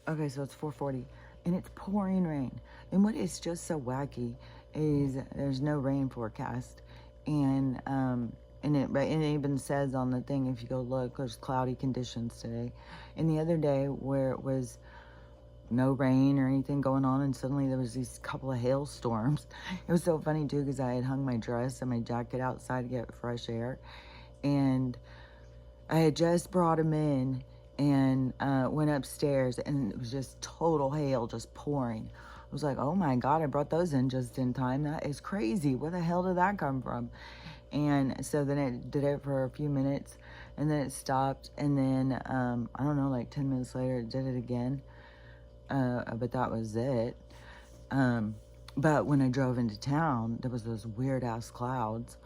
Okay, so it's 4:40, and it's pouring rain. And what is just so wacky is there's no rain forecast, and it even says on the thing, if you go look, there's cloudy conditions today. And the other day where it was no rain or anything going on, and suddenly there was these couple of hailstorms. It was so funny too, because I had hung my dress and my jacket outside to get fresh air, and I had just brought him in and went upstairs, and it was just total hail, just pouring. I was like, oh my God, I brought those in just in time. That is crazy. Where the hell did that come from? And so then it did it for a few minutes, and then it stopped. And then, I don't know, like 10 minutes later, it did it again. But that was it. But when I drove into town, there was those weird ass clouds.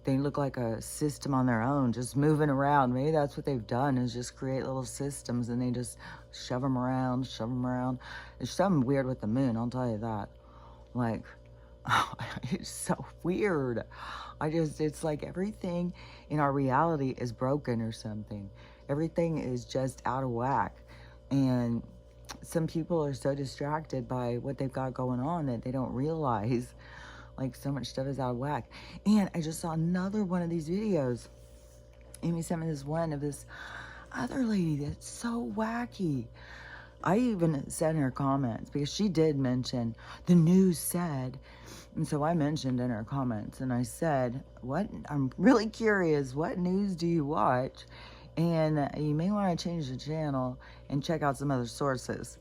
They look like a system on their own, just moving around. Maybe that's what they've done, is just create little systems, and they just shove them around, shove them around. There's something weird with the moon, I'll tell you that. Like, it's so weird. It's like everything in our reality is broken or something. Everything is just out of whack. And some people are so distracted by what they've got going on that they don't realize, like, so much stuff is out of whack. And I just saw another one of these videos. Amy sent me this one of this other lady that's so wacky. I even said in her comments, because she did mention the news said, and so I mentioned in her comments, and I said, what, I'm really curious, what news do you watch? And you may want to change the channel and check out some other sources,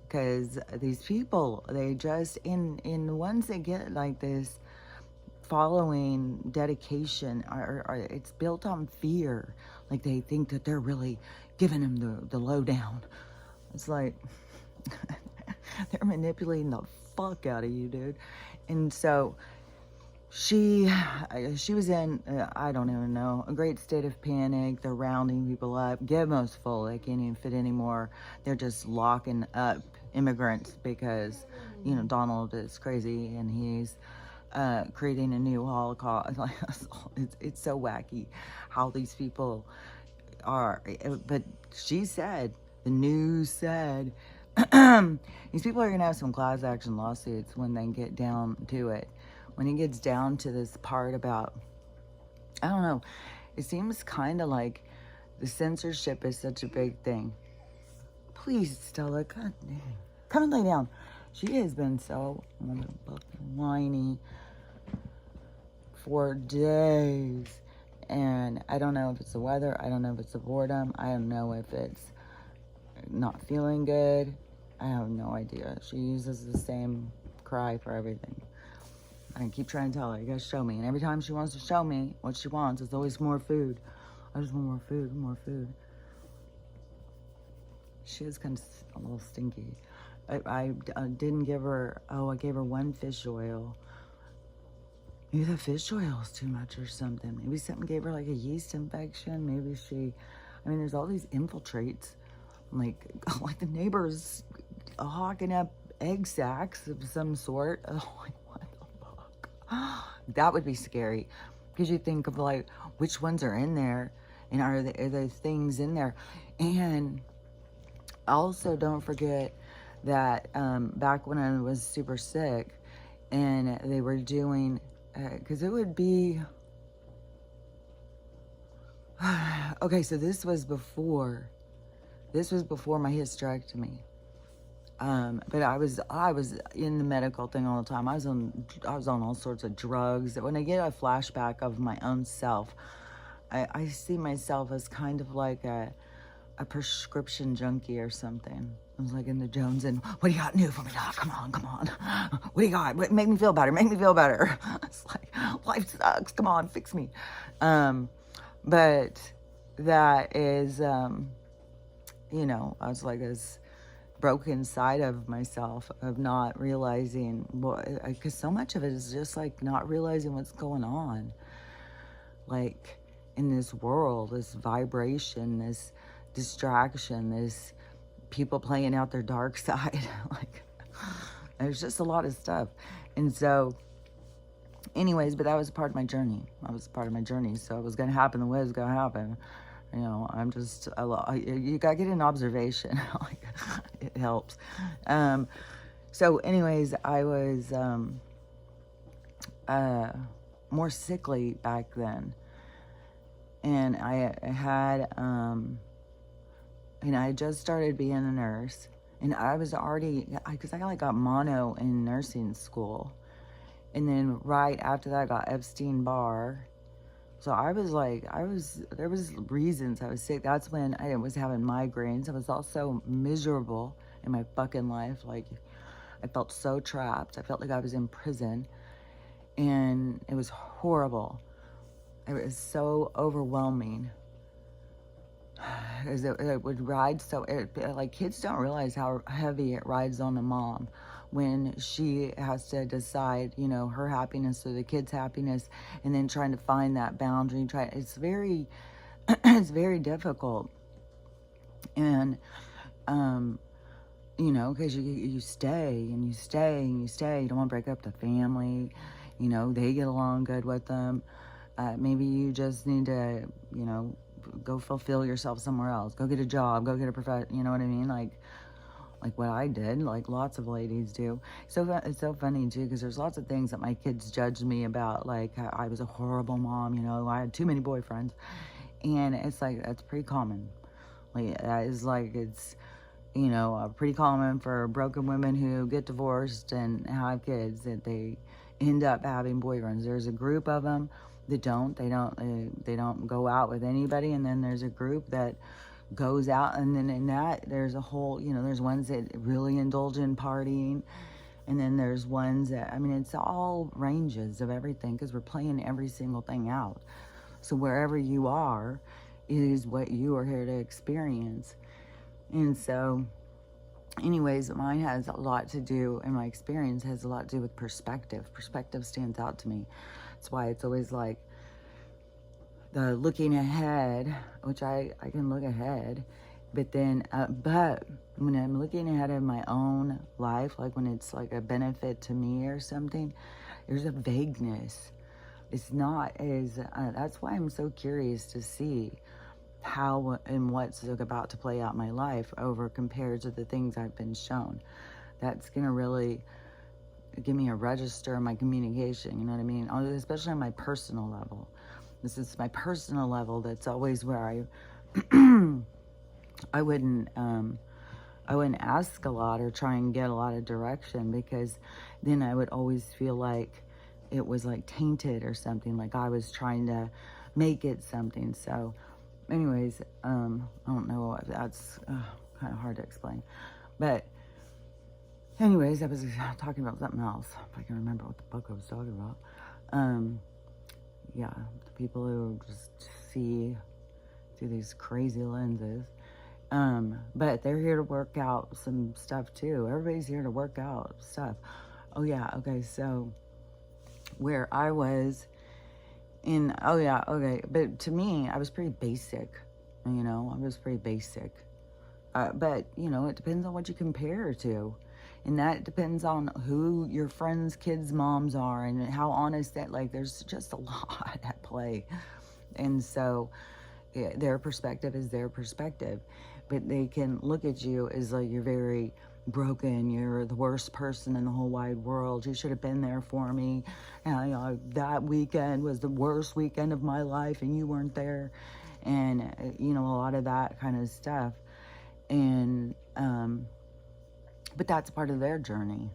because these people, they just, in once they get like this following dedication, it's built on fear. Like, they think that they're really giving them the lowdown. It's like they're manipulating the fuck out of you, dude. And so she was in, I don't even know, a great state of panic. They're rounding people up. Gitmo's full. They can't even fit anymore. They're just locking up immigrants because, Donald is crazy, and he's creating a new Holocaust. Like, it's so wacky how these people are. But she said, the news said, these people are going to have some class action lawsuits when they get down to it. When it gets down to this part about, I don't know, it seems kind of like the censorship is such a big thing. Please, Stella, God dang. Come and lay down. She has been so whiny for days. And I don't know if it's the weather. I don't know if it's the boredom. I don't know if it's not feeling good. I have no idea. She uses the same cry for everything. I keep trying to tell her, you gotta show me. And every time she wants to show me what she wants, it's always more food. I just want more food, more food. She is kind of a little stinky. I didn't give her, I gave her one fish oil. Maybe the fish oil is too much or something. Maybe something gave her like a yeast infection. Maybe there's all these infiltrates. Like the neighbors hawking up egg sacs of some sort. Oh, like, what the fuck? That would be scary, because you think of like which ones are in there, and are there things in there. And also, don't forget that back when I was super sick, and they were doing, because it would be, okay, so this was before my hysterectomy. But I was in the medical thing all the time. I was on all sorts of drugs. When I get a flashback of my own self, I see myself as kind of like a prescription junkie or something. I was like in the Jones, and what do you got new for me, Doc? Come on. What do you got? Make me feel better. It's like, life sucks. Come on, fix me. But that is, I was like this broken side of myself, of not realizing what, because so much of it is just like not realizing what's going on, like in this world, this vibration, this distraction, this people playing out their dark side. Like, there's just a lot of stuff. And so anyways, but that was part of my journey. So it was going to happen the way it was going to happen. I'm just, you got to get an observation. Like, it helps. So anyways, I was more sickly back then. And I had, I just started being a nurse. And I was already, because I like got mono in nursing school. And then right after that, I got Epstein-Barr. So I was like, there was reasons I was sick. That's when I was having migraines. I was also miserable in my fucking life. Like, I felt so trapped. I felt like I was in prison. And it was horrible. It was so overwhelming. Because it would ride like, kids don't realize how heavy it rides on a mom when she has to decide, her happiness or the kid's happiness, and then trying to find that boundary. It's very, it's very difficult. And, because you stay and you stay and you stay. You don't want to break up the family. They get along good with them. Maybe you just need to, go fulfill yourself somewhere else. Go get a job. Go get a profession. You know what I mean? Like what I did, like lots of ladies do. So it's so funny too, because there's lots of things that my kids judged me about, like how I was a horrible mom. I had too many boyfriends, and it's like that's pretty common. Like that is like it's pretty common for broken women who get divorced and have kids that they end up having boyfriends. There's a group of them that don't. They don't go out with anybody, and then there's a group that goes out, and then in that there's a whole, there's ones that really indulge in partying, and then there's ones that, it's all ranges of everything, because we're playing every single thing out. So wherever you are is what you are here to experience. And so anyways, mine has a lot to do, and my experience has a lot to do with perspective. Perspective stands out to me. That's why it's always like the looking ahead, which I can look ahead, but then, but when I'm looking ahead of my own life, like when it's like a benefit to me or something, there's a vagueness. It's not as, that's why I'm so curious to see how and what's about to play out in my life over compared to the things I've been shown. That's going to really give me a register of my communication, you know what I mean? Especially on my personal level. This is my personal level. That's always where I wouldn't ask a lot or try and get a lot of direction, because then I would always feel like it was like tainted or something, like I was trying to make it something. So anyways, I don't know, that's kind of hard to explain. But anyways, I was talking about something else, if I can remember what the fuck I was talking about. Yeah, the people who just see through these crazy lenses. But they're here to work out some stuff too. Everybody's here to work out stuff. Oh yeah, okay, so where I was in, oh yeah, okay, but to me, I was pretty basic, I was pretty basic. But, it depends on what you compare to. And that depends on who your friends' kids' moms are and how honest that, like, there's just a lot at play. And so their perspective is their perspective. But they can look at you as like you're very broken, you're the worst person in the whole wide world, you should have been there for me, and that weekend was the worst weekend of my life and you weren't there, and a lot of that kind of stuff. And but that's part of their journey.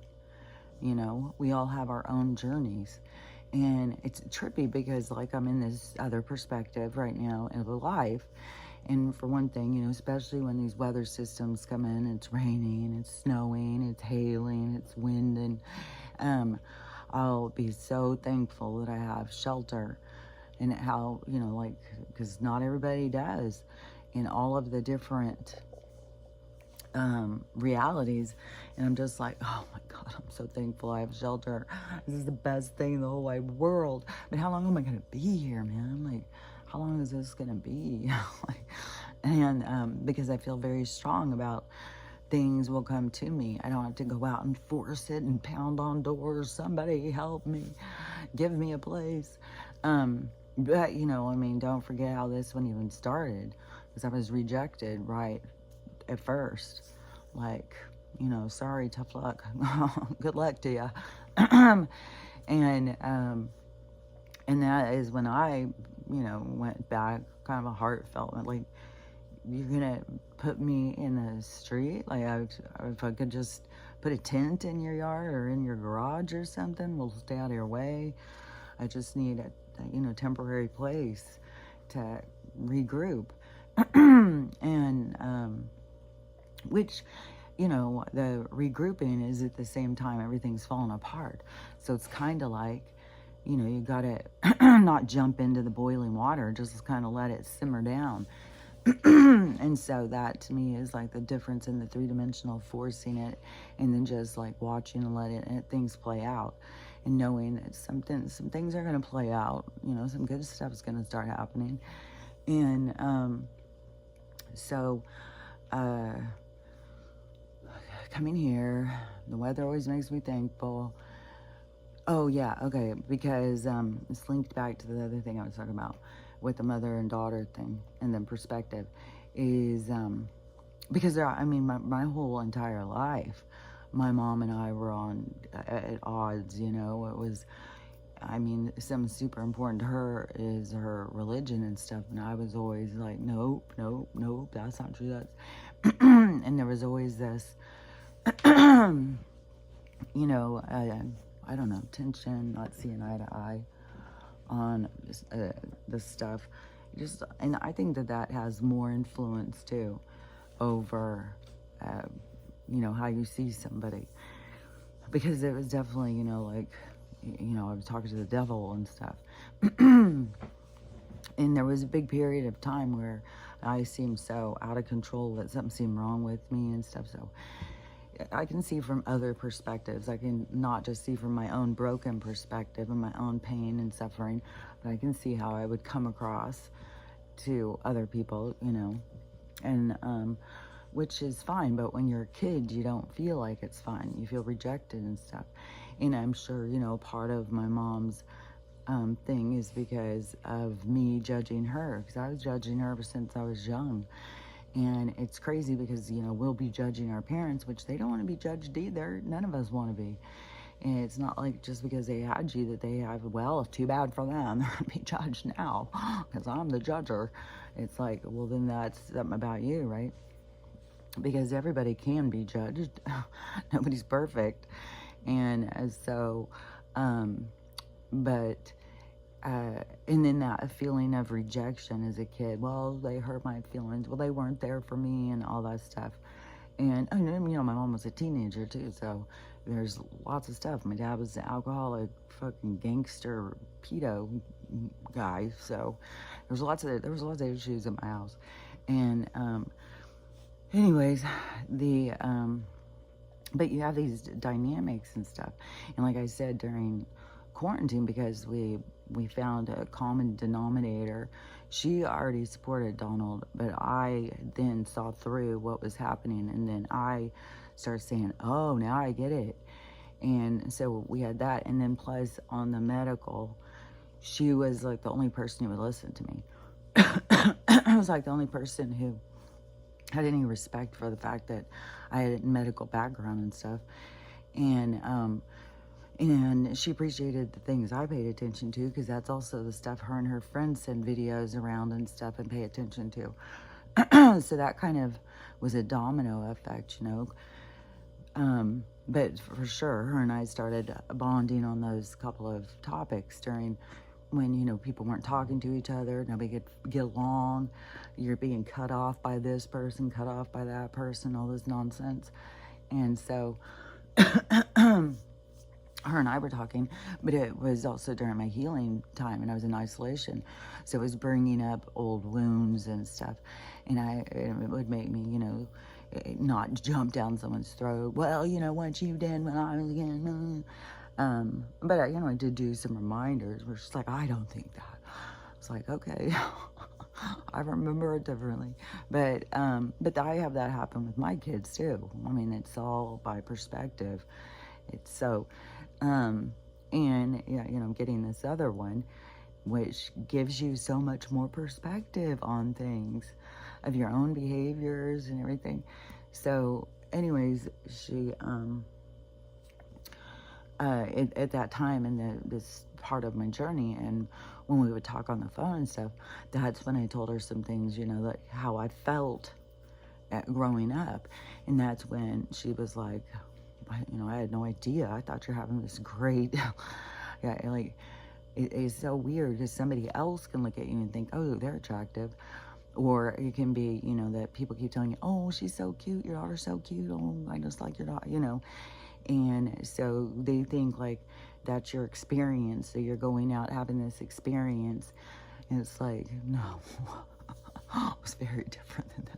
We all have our own journeys, and it's trippy because like I'm in this other perspective right now of a life. And for one thing, especially when these weather systems come in, it's raining, it's snowing, it's hailing, it's wind, and I'll be so thankful that I have shelter, and how, because not everybody does, in all of the different realities. And I'm just like, oh my God, I'm so thankful I have shelter. This is the best thing in the whole wide world. But how long am I going to be here, man? Like, how long is this going to be? And because I feel very strong about things will come to me. I don't have to go out and force it and pound on doors. Somebody help me. Give me a place. But, don't forget how this one even started. Because I was rejected right at first. Like, you know, sorry, tough luck. Good luck to you. and, and that is when I, you know, went back, kind of a heartfelt, like, you're gonna put me in a street? Like, if I could just put a tent in your yard or in your garage or something, we'll stay out of your way. I just need a, you know, temporary place to regroup. And, which, you know, the regrouping is at the same time everything's falling apart. So it's kind of like, you know, you gotta not jump into the boiling water, just kind of let it simmer down. And so that to me is like the difference in the three-dimensional forcing it and then just like watching and letting things play out and knowing that some things are going to play out, you know, some good stuff is going to start happening. And so coming here, the weather always makes me thankful. Oh yeah, okay, because it's linked back to the other thing I was talking about with the mother and daughter thing, and then perspective is because I mean, my whole entire life, my mom and I were at odds. You know, it was, I mean, something super important to her is her religion and stuff, and I was always like, nope, nope, nope, that's not true. That's and there was always this, you know, I don't know, tension, not seeing eye to eye on this stuff. Just, and I think that has more influence too over, you know, how you see somebody, because it was definitely, you know, like, you know, I was talking to the devil and stuff. And there was a big period of time where I seemed so out of control that something seemed wrong with me and stuff. So I can see from other perspectives. I can not just see from my own broken perspective and my own pain and suffering, but I can see how I would come across to other people, you know, and which is fine. But when you're a kid, you don't feel like it's fine. You feel rejected and stuff. And I'm sure, you know, part of my mom's thing is because of me judging her, because I was judging her ever since I was young. And it's crazy because, you know, we'll be judging our parents, which they don't want to be judged either. None of us want to be. And it's not like just because they had you that they have, well, too bad for them. They're going to be judged now because I'm the judger. It's like, well, then that's something about you, right? Because everybody can be judged. Nobody's perfect. And so, but... and then that feeling of rejection as a kid. Well, they hurt my feelings. Well, they weren't there for me and all that stuff. And, you know, my mom was a teenager too, so there's lots of stuff. My dad was an alcoholic, fucking gangster, pedo guy. So there was lots of issues in my house. And, anyways, but you have these dynamics and stuff. And like I said, during quarantine, because we found a common denominator. She already supported Donald, but I then saw through what was happening, and then I started saying, oh, now I get it. And so we had that, and then plus on the medical, she was like the only person who would listen to me. I was like the only person who had any respect for the fact that I had a medical background and stuff. And she appreciated the things I paid attention to, because that's also the stuff her and her friends send videos around and stuff and pay attention to. So that kind of was a domino effect, you know. But for sure, her and I started bonding on those couple of topics during when, you know, people weren't talking to each other, nobody could get along, you're being cut off by this person, cut off by that person, all this nonsense. And so... her and I were talking, but it was also during my healing time, and I was in isolation. So it was bringing up old wounds and stuff. And it would make me, you know, not jump down someone's throat. Well, you know, what you did when I was again. But I, you know, I did do some reminders where she's like, I don't think that. It's like, okay, I remember it differently. But I have that happen with my kids too. I mean, it's all by perspective. It's so... and yeah, you know, getting this other one, which gives you so much more perspective on things, of your own behaviors and everything. So anyways, she, at that time in this part of my journey, and when we would talk on the phone and stuff, that's when I told her some things, like how I felt growing up. And that's when she was like, I had no idea. I thought you're having this great, yeah, like, it's so weird because somebody else can look at you and think, oh, they're attractive. Or it can be, that people keep telling you, oh, she's so cute, your daughter's so cute, oh, I just like your daughter, And so they think like that's your experience. So you're going out having this experience. And it's like, no, it was very different than that.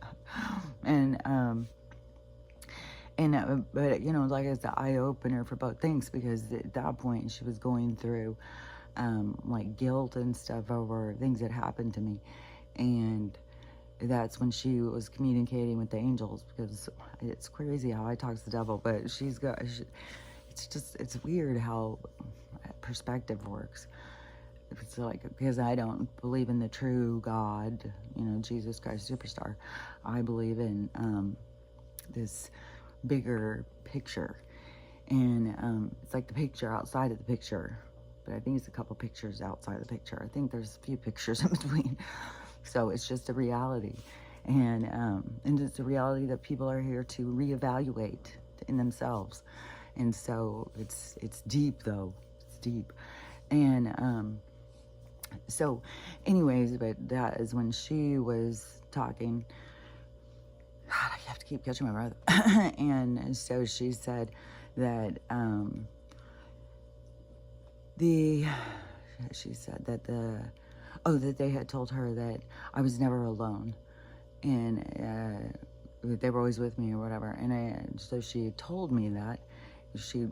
But, like it's the eye opener for both things, because at that point she was going through like guilt and stuff over things that happened to me. And that's when she was communicating with the angels, because it's crazy how I talk to the devil, but it's weird how perspective works. It's like, because I don't believe in the true God, Jesus Christ Superstar. I believe in this bigger picture, and it's like the picture outside of the picture, but I think it's a couple pictures outside the picture. I think there's a few pictures in between. So it's just a reality, and it's a reality that people are here to reevaluate in themselves. And so it's deep, though. It's deep. And so anyways, but that is when she was talking. God, I have to keep catching my breath. And so she said that that they had told her that I was never alone, and they were always with me or whatever. And so she told me that. She,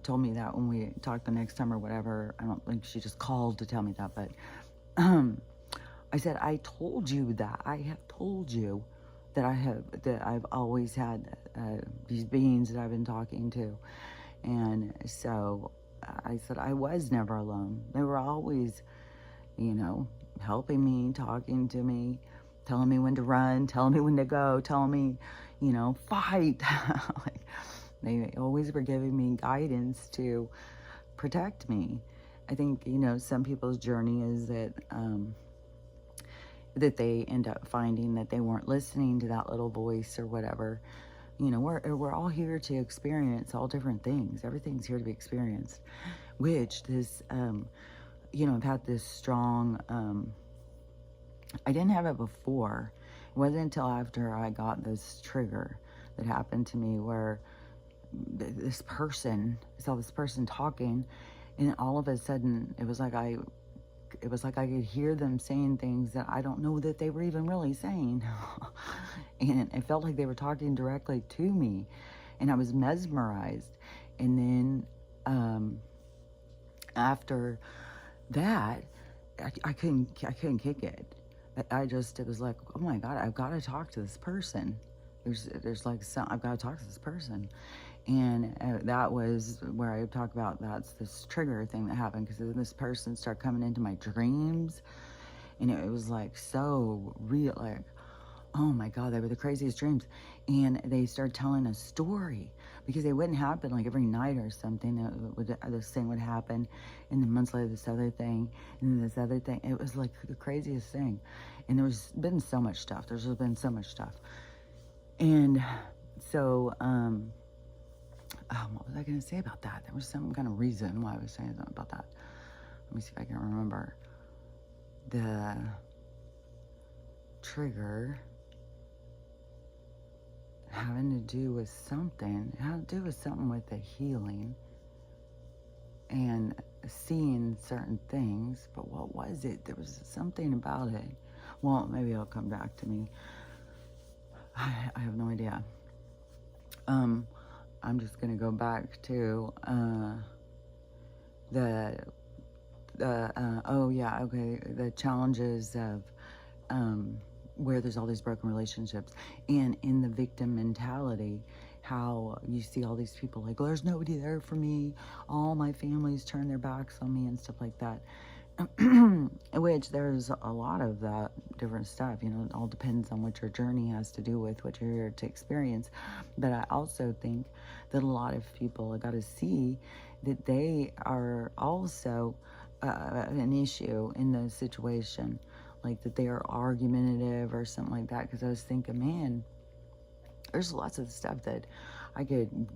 told me that when we talked the next time or whatever. I don't think she just called to tell me that, but I said, I told you that. I have told you that I've always had these beings that I've been talking to. And so I said, I was never alone. They were always, helping me, talking to me, telling me when to run, telling me when to go, telling me, fight. Like, they always were giving me guidance to protect me. I think, some people's journey is that that they end up finding that they weren't listening to that little voice or whatever. We're all here to experience all different things. Everything's here to be experienced, which this, I've had this strong, I didn't have it before. It wasn't until after I got this trigger that happened to me, where I saw this person talking, and all of a sudden it was like I could hear them saying things that I don't know that they were even really saying. And it felt like they were talking directly to me, and I was mesmerized. And then after that, I couldn't kick it. It was like, oh my God, I've got to talk to this person. There's like I've got to talk to this person. And that was where I talk about, that's this trigger thing that happened, because this person started coming into my dreams, and it was like so real, like, oh my God, they were the craziest dreams. And they started telling a story, because they wouldn't happen like every night or something. This thing would happen, and then months later this other thing, and then this other thing. It was like the craziest thing. And there's been so much stuff. There's been so much stuff. And so, what was I going to say about that? There was some kind of reason why I was saying something about that. Let me see if I can remember. The trigger having to do with something. It had to do with something with the healing and seeing certain things. But what was it? There was something about it. Well, maybe it'll come back to me. I have no idea. I'm just going to go back to the challenges of where there's all these broken relationships, and in the victim mentality, how you see all these people like, well, there's nobody there for me, all my family's turned their backs on me and stuff like that. which there's a lot of that different stuff. It all depends on what your journey has to do with, what you're here to experience. But I also think that a lot of people got to see that they are also an issue in the situation, like that they are argumentative or something like that. Because I was thinking, man, there's lots of stuff that I could,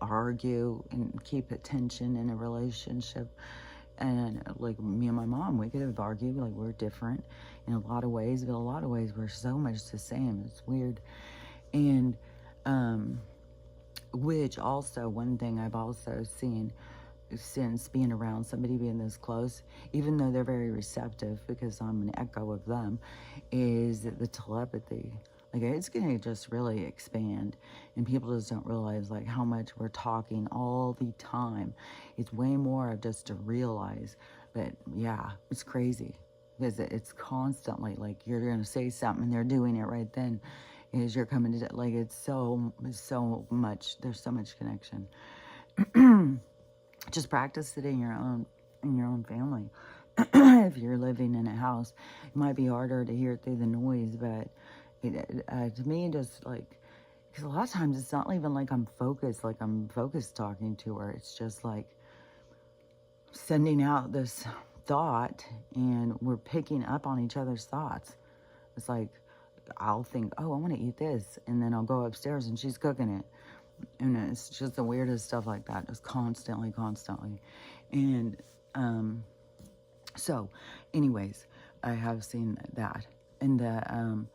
argue and keep attention in a relationship. And like me and my mom, we could have argued, like we're different in a lot of ways, but a lot of ways we're so much the same. It's weird. And which also, one thing I've also seen since being around somebody being this close, even though they're very receptive because I'm an echo of them, is the telepathy. Like, it's gonna just really expand, and people just don't realize like how much we're talking all the time. It's way more of just to realize. But yeah, it's crazy because it's constantly like you're gonna say something and they're doing it right then as you're coming to, like, it's so much, there's so much connection. Just practice it in your own family. If you're living in a house, it might be harder to hear through the noise, but to me, just like, because a lot of times it's not even like I'm focused talking to her. It's just like sending out this thought, and we're picking up on each other's thoughts. It's like, I'll think, oh, I want to eat this, and then I'll go upstairs and she's cooking it. And it's just the weirdest stuff like that, just constantly. And so anyways, I have seen that. And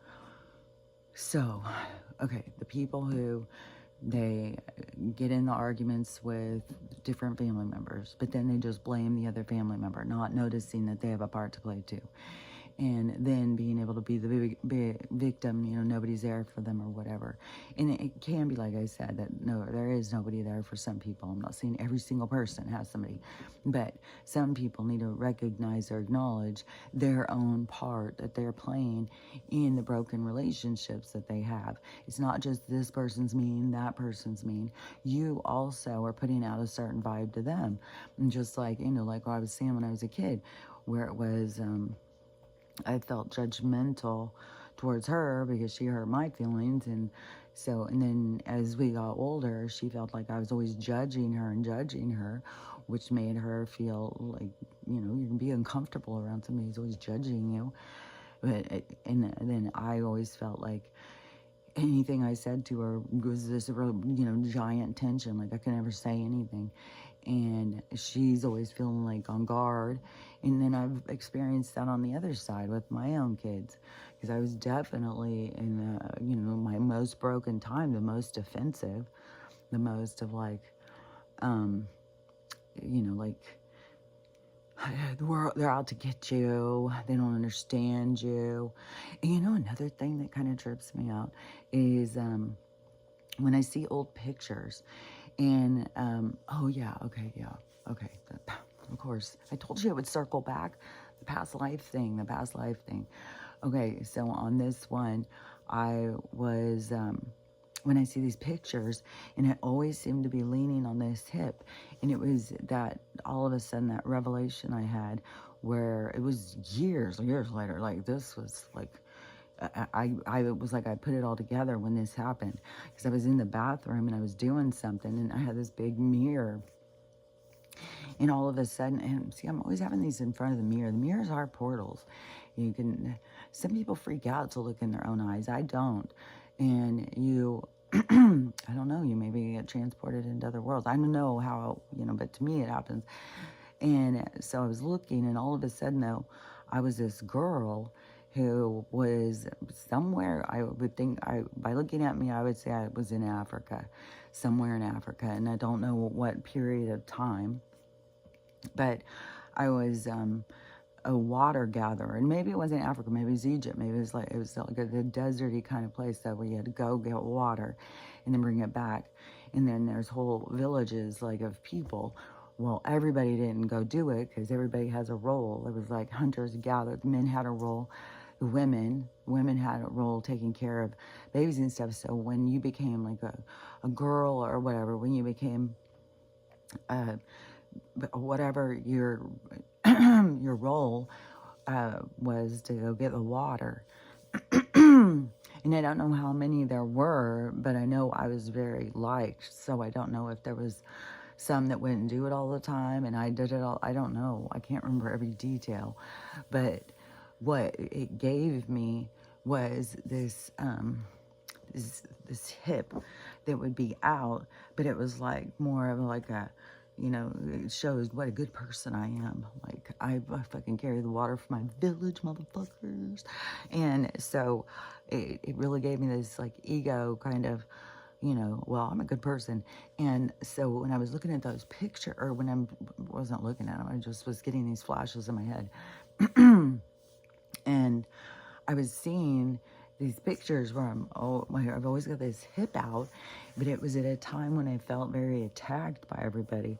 so, okay, the people who, they get in the arguments with different family members, but then they just blame the other family member, not noticing that they have a part to play too. And then being able to be the victim, nobody's there for them or whatever. And it can be, like I said, that no, there is nobody there for some people. I'm not saying every single person has somebody, but some people need to recognize or acknowledge their own part that they're playing in the broken relationships that they have. It's not just this person's mean, that person's mean. You also are putting out a certain vibe to them. And just like, like what I was saying when I was a kid, where it was, I felt judgmental towards her because she hurt my feelings. And then as we got older, she felt like I was always judging her, which made her feel like, you can be uncomfortable around somebody who's always judging you. And then I always felt like anything I said to her was this real, giant tension. Like I could never say anything. And she's always feeling like on guard. And then I've experienced that on the other side with my own kids, because I was definitely in, my most broken time, the most defensive, the most of like, they're out to get you. They don't understand you. And another thing that kind of trips me out is when I see old pictures. And, okay. Of course, I told you I would circle back. The past life thing. Okay, so on this one, I was, when I see these pictures, and I always seem to be leaning on this hip. And it was that, all of a sudden, that revelation I had, where it was years later, like this was like, I was like, I put it all together when this happened, because I was in the bathroom and I was doing something, and I had this big mirror, and all of a sudden, and see, I'm always having these in front of the mirror. The mirrors are portals. Some people freak out to look in their own eyes. I don't. And I don't know, you maybe get transported into other worlds. I don't know how, but to me it happens. And so I was looking, and all of a sudden, though, I was this girl who was somewhere, I would think, by looking at me, I would say I was in Africa, somewhere in Africa, and I don't know what period of time, but I was a water gatherer, and maybe it wasn't Africa, maybe it was Egypt, maybe it was like a deserty kind of place that where you had to go get water and then bring it back. And then there's whole villages like of people. Well, everybody didn't go do it because everybody has a role. It was like hunters gathered. Men had a role. The women had a role taking care of babies and stuff. So when you became like a girl or whatever, when you became whatever your your role was to go get the water. And I don't know how many there were, but I know I was very liked. So I don't know if there was some that wouldn't do it all the time and I did it all. I don't know. I can't remember every detail. But what it gave me was this hip that would be out, but it was like more of like a, it shows what a good person I am. Like, I fucking carry the water for my village, motherfuckers. And so it really gave me this like ego kind of, well, I'm a good person. And so when I was looking at those pictures, or when I wasn't looking at them, I just was getting these flashes in my head. And I was seeing these pictures where I've always got this hip out, but it was at a time when I felt very attacked by everybody.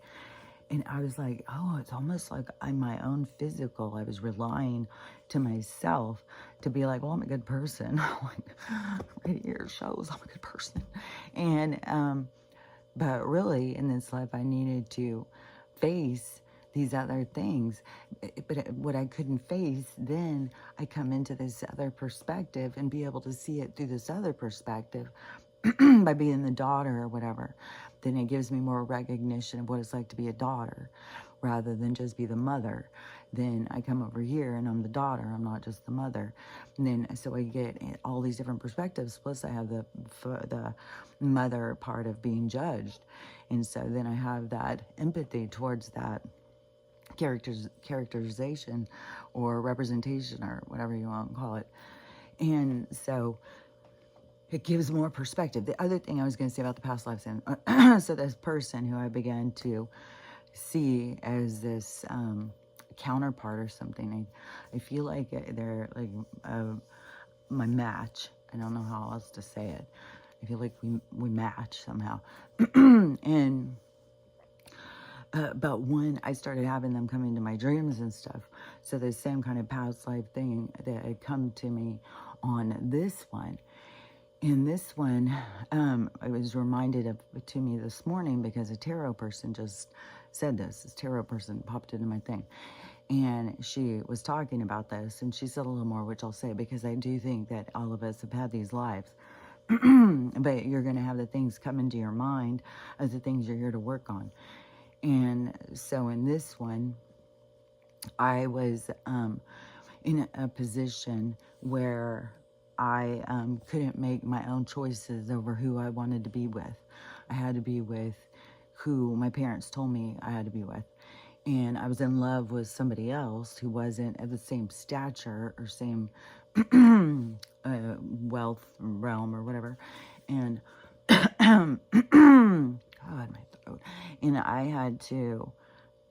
And I was like, oh, it's almost like I'm my own physical. I was relying to myself to be like, well, I'm a good person. Like, right here shows I'm a good person. And, but really in this life, I needed to face these other things. But what I couldn't face, then I come into this other perspective and be able to see it through this other perspective by being the daughter or whatever. Then it gives me more recognition of what it's like to be a daughter rather than just be the mother. Then I come over here and I'm the daughter. I'm not just the mother. And then so I get all these different perspectives. Plus I have the mother part of being judged. And so then I have that empathy towards that characterization or representation or whatever you want to call it. And so it gives more perspective. The other thing I was going to say about the past lives, and so this person who I began to see as this counterpart or something, I feel like they're like my match. I don't know how else to say it. I feel like we match somehow. And but when I started having them come into my dreams and stuff, so the same kind of past life thing that had come to me on this one. In this one, I was reminded to me this morning because a tarot person just said this. This tarot person popped into my thing. And she was talking about this, and she said a little more, which I'll say, because I do think that all of us have had these lives. But you're going to have the things come into your mind as the things you're here to work on. And so in this one, I was in a position where I couldn't make my own choices over who I wanted to be with. I had to be with who my parents told me I had to be with. And I was in love with somebody else who wasn't of the same stature or same wealth realm or whatever. And God, my throat. And I had to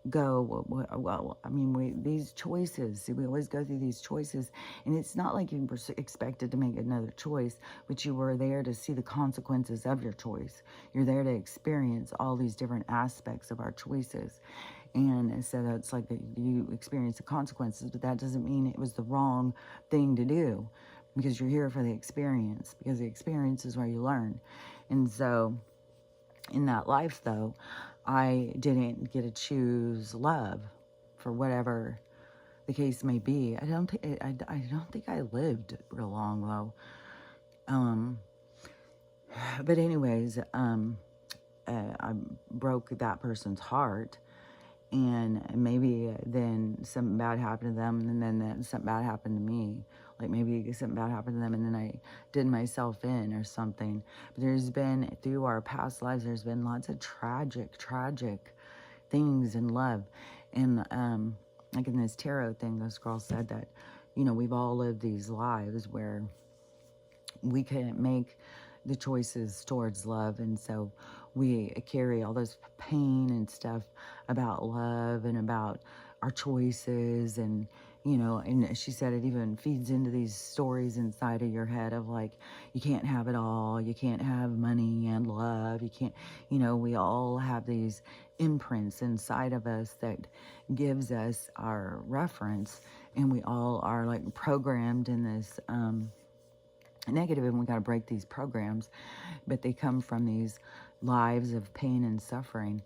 go, well, I mean, these choices, we always go through these choices, and it's not like you were expected to make another choice, but you were there to see the consequences of your choice. You're there to experience all these different aspects of our choices. And so that's like you experience the consequences, but that doesn't mean it was the wrong thing to do, because you're here for the experience, because the experience is where you learn. And so in that life, though, I didn't get to choose love for whatever the case may be. I don't think I lived real long, though. But anyways, I broke that person's heart, and maybe then something bad happened to them, and then something bad happened to me. Like maybe something bad happened to them, and then I did myself in or something. But there's been, through our past lives, there's been lots of tragic things in love. And like in this tarot thing, this girl said that, we've all lived these lives where we couldn't make the choices towards love, and so we carry all this pain and stuff about love and about our choices, and and she said it even feeds into these stories inside of your head of like, you can't have it all, you can't have money and love, you can't, we all have these imprints inside of us that gives us our reference, and we all are like programmed in this negative, and we got to break these programs, but they come from these lives of pain and suffering.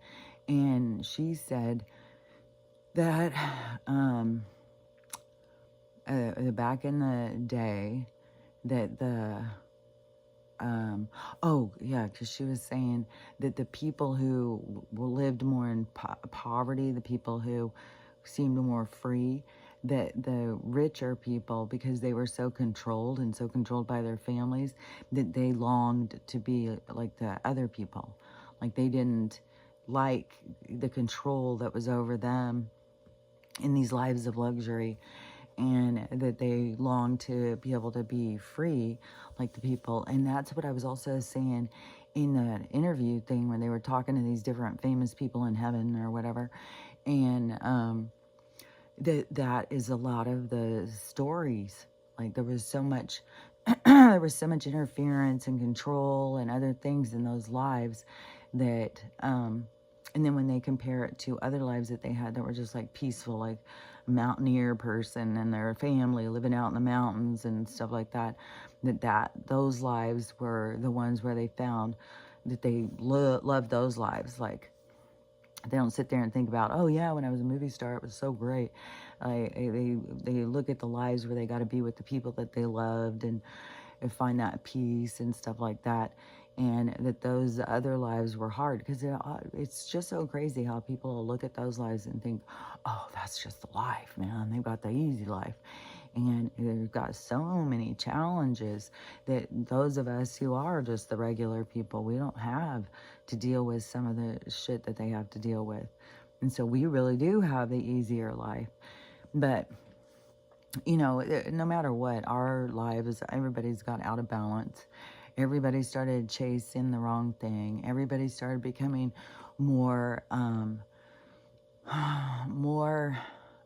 And she said that back in the day, that oh yeah, because she was saying that the people who lived more in poverty, the people who seemed more free, that the richer people, because they were so controlled and so controlled by their families, that they longed to be like the other people. Like they didn't like the control that was over them in these lives of luxury, and that they long to be able to be free like the people. And that's what I was also saying in the interview thing when they were talking to these different famous people in heaven or whatever. And that is a lot of the stories. Like there was so much there was so much interference and control and other things in those lives that and then when they compare it to other lives that they had that were just like peaceful, like a mountaineer person and their family living out in the mountains and stuff like that, that those lives were the ones where they found that they loved those lives. Like they don't sit there and think about, oh yeah, when I was a movie star, it was so great. They look at the lives where they got to be with the people that they loved and find that peace and stuff like that. And that those other lives were hard, because it's just so crazy how people look at those lives and think, oh, that's just the life, man. They've got the easy life. And they've got so many challenges that those of us who are just the regular people, we don't have to deal with some of the shit that they have to deal with. And so we really do have the easier life. But you know, no matter what, our lives, everybody's got out of balance. Everybody started chasing the wrong thing. Everybody started becoming more, more,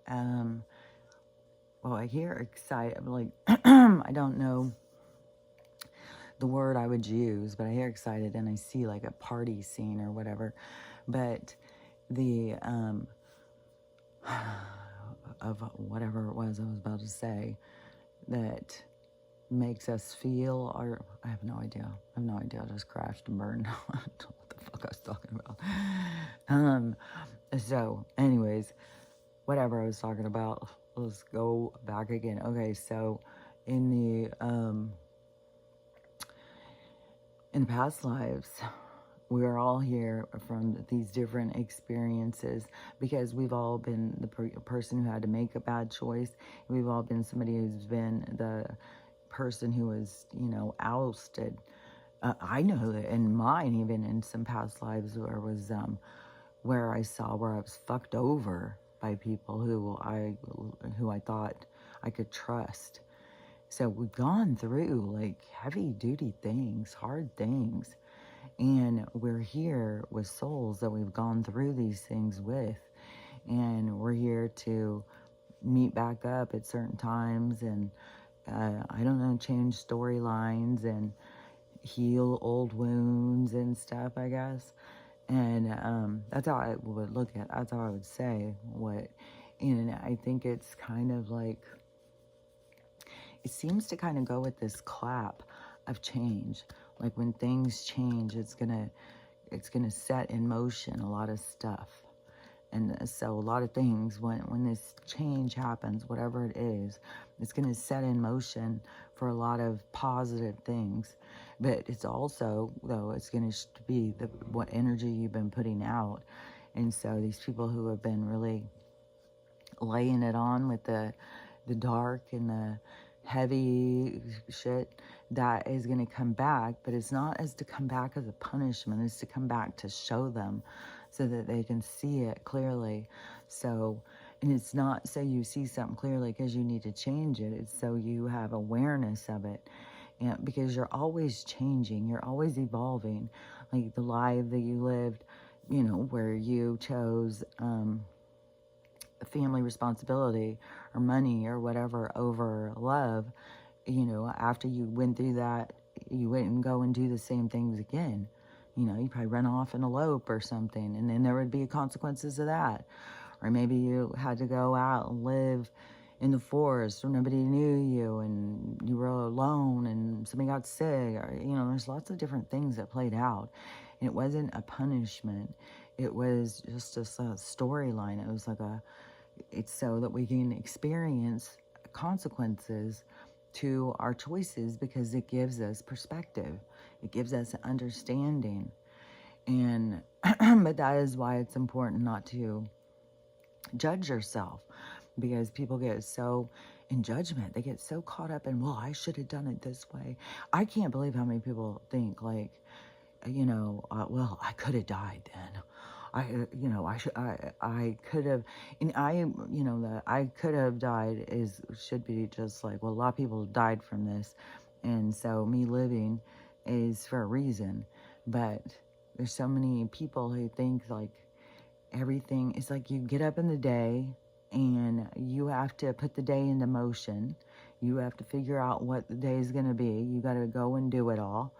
well, I hear excited, like, I don't know the word I would use, but I hear excited and I see like a party scene or whatever. But the, of whatever it was I was about to say, that makes us feel, or I have no idea. I have no idea. I just crashed and burned. I don't know what the fuck I was talking about. So anyways, whatever I was talking about, let's go back again. Okay, so in the past lives, we are all here from these different experiences, because we've all been the person who had to make a bad choice. We've all been somebody who's been the person who was, you know, ousted. I know that in mine, even in some past lives, where I saw where I was fucked over by people who I thought I could trust. So we've gone through like heavy duty things, hard things. And we're here with souls that we've gone through these things with. And we're here to meet back up at certain times and, I don't know, change storylines and heal old wounds and stuff, I guess. And that's how I would look at it. That's how I would say what. And I think it's kind of like, it seems to kind of go with this clap of change. Like when things change, it's gonna set in motion a lot of stuff. And so a lot of things, when this change happens, whatever it is, it's going to set in motion for a lot of positive things. But it's also, though, it's going to be what energy you've been putting out. And so these people who have been really laying it on with the dark and the heavy shit, that is going to come back. But it's not as to come back as a punishment. It's to come back to show them, so that they can see it clearly. So, and it's not so you see something clearly because you need to change it. It's so you have awareness of it. And because you're always changing, you're always evolving. Like the life that you lived, you know, where you chose family responsibility or money or whatever over love, you know, after you went through that, you wouldn't go and do the same things again. You know, you probably run off and elope or something, and then there would be consequences of that. Or maybe you had to go out and live in the forest where nobody knew you and you were alone and somebody got sick. Or, you know, there's lots of different things that played out. And it wasn't a punishment. It was just a storyline. It was like It's so that we can experience consequences to our choices, because it gives us perspective. It gives us understanding. And, but that is why it's important not to judge yourself, because people get so in judgment. They get so caught up in, well, I should have done it this way. I can't believe how many people think like, well, I could have died then. I could have, and that I could have died should be just like, well, a lot of people died from this. And so me living is for a reason. But there's so many people who think like everything is like, you get up in the day and you have to put the day into motion. You have to figure out what the day is going to be. You got to go and do it all.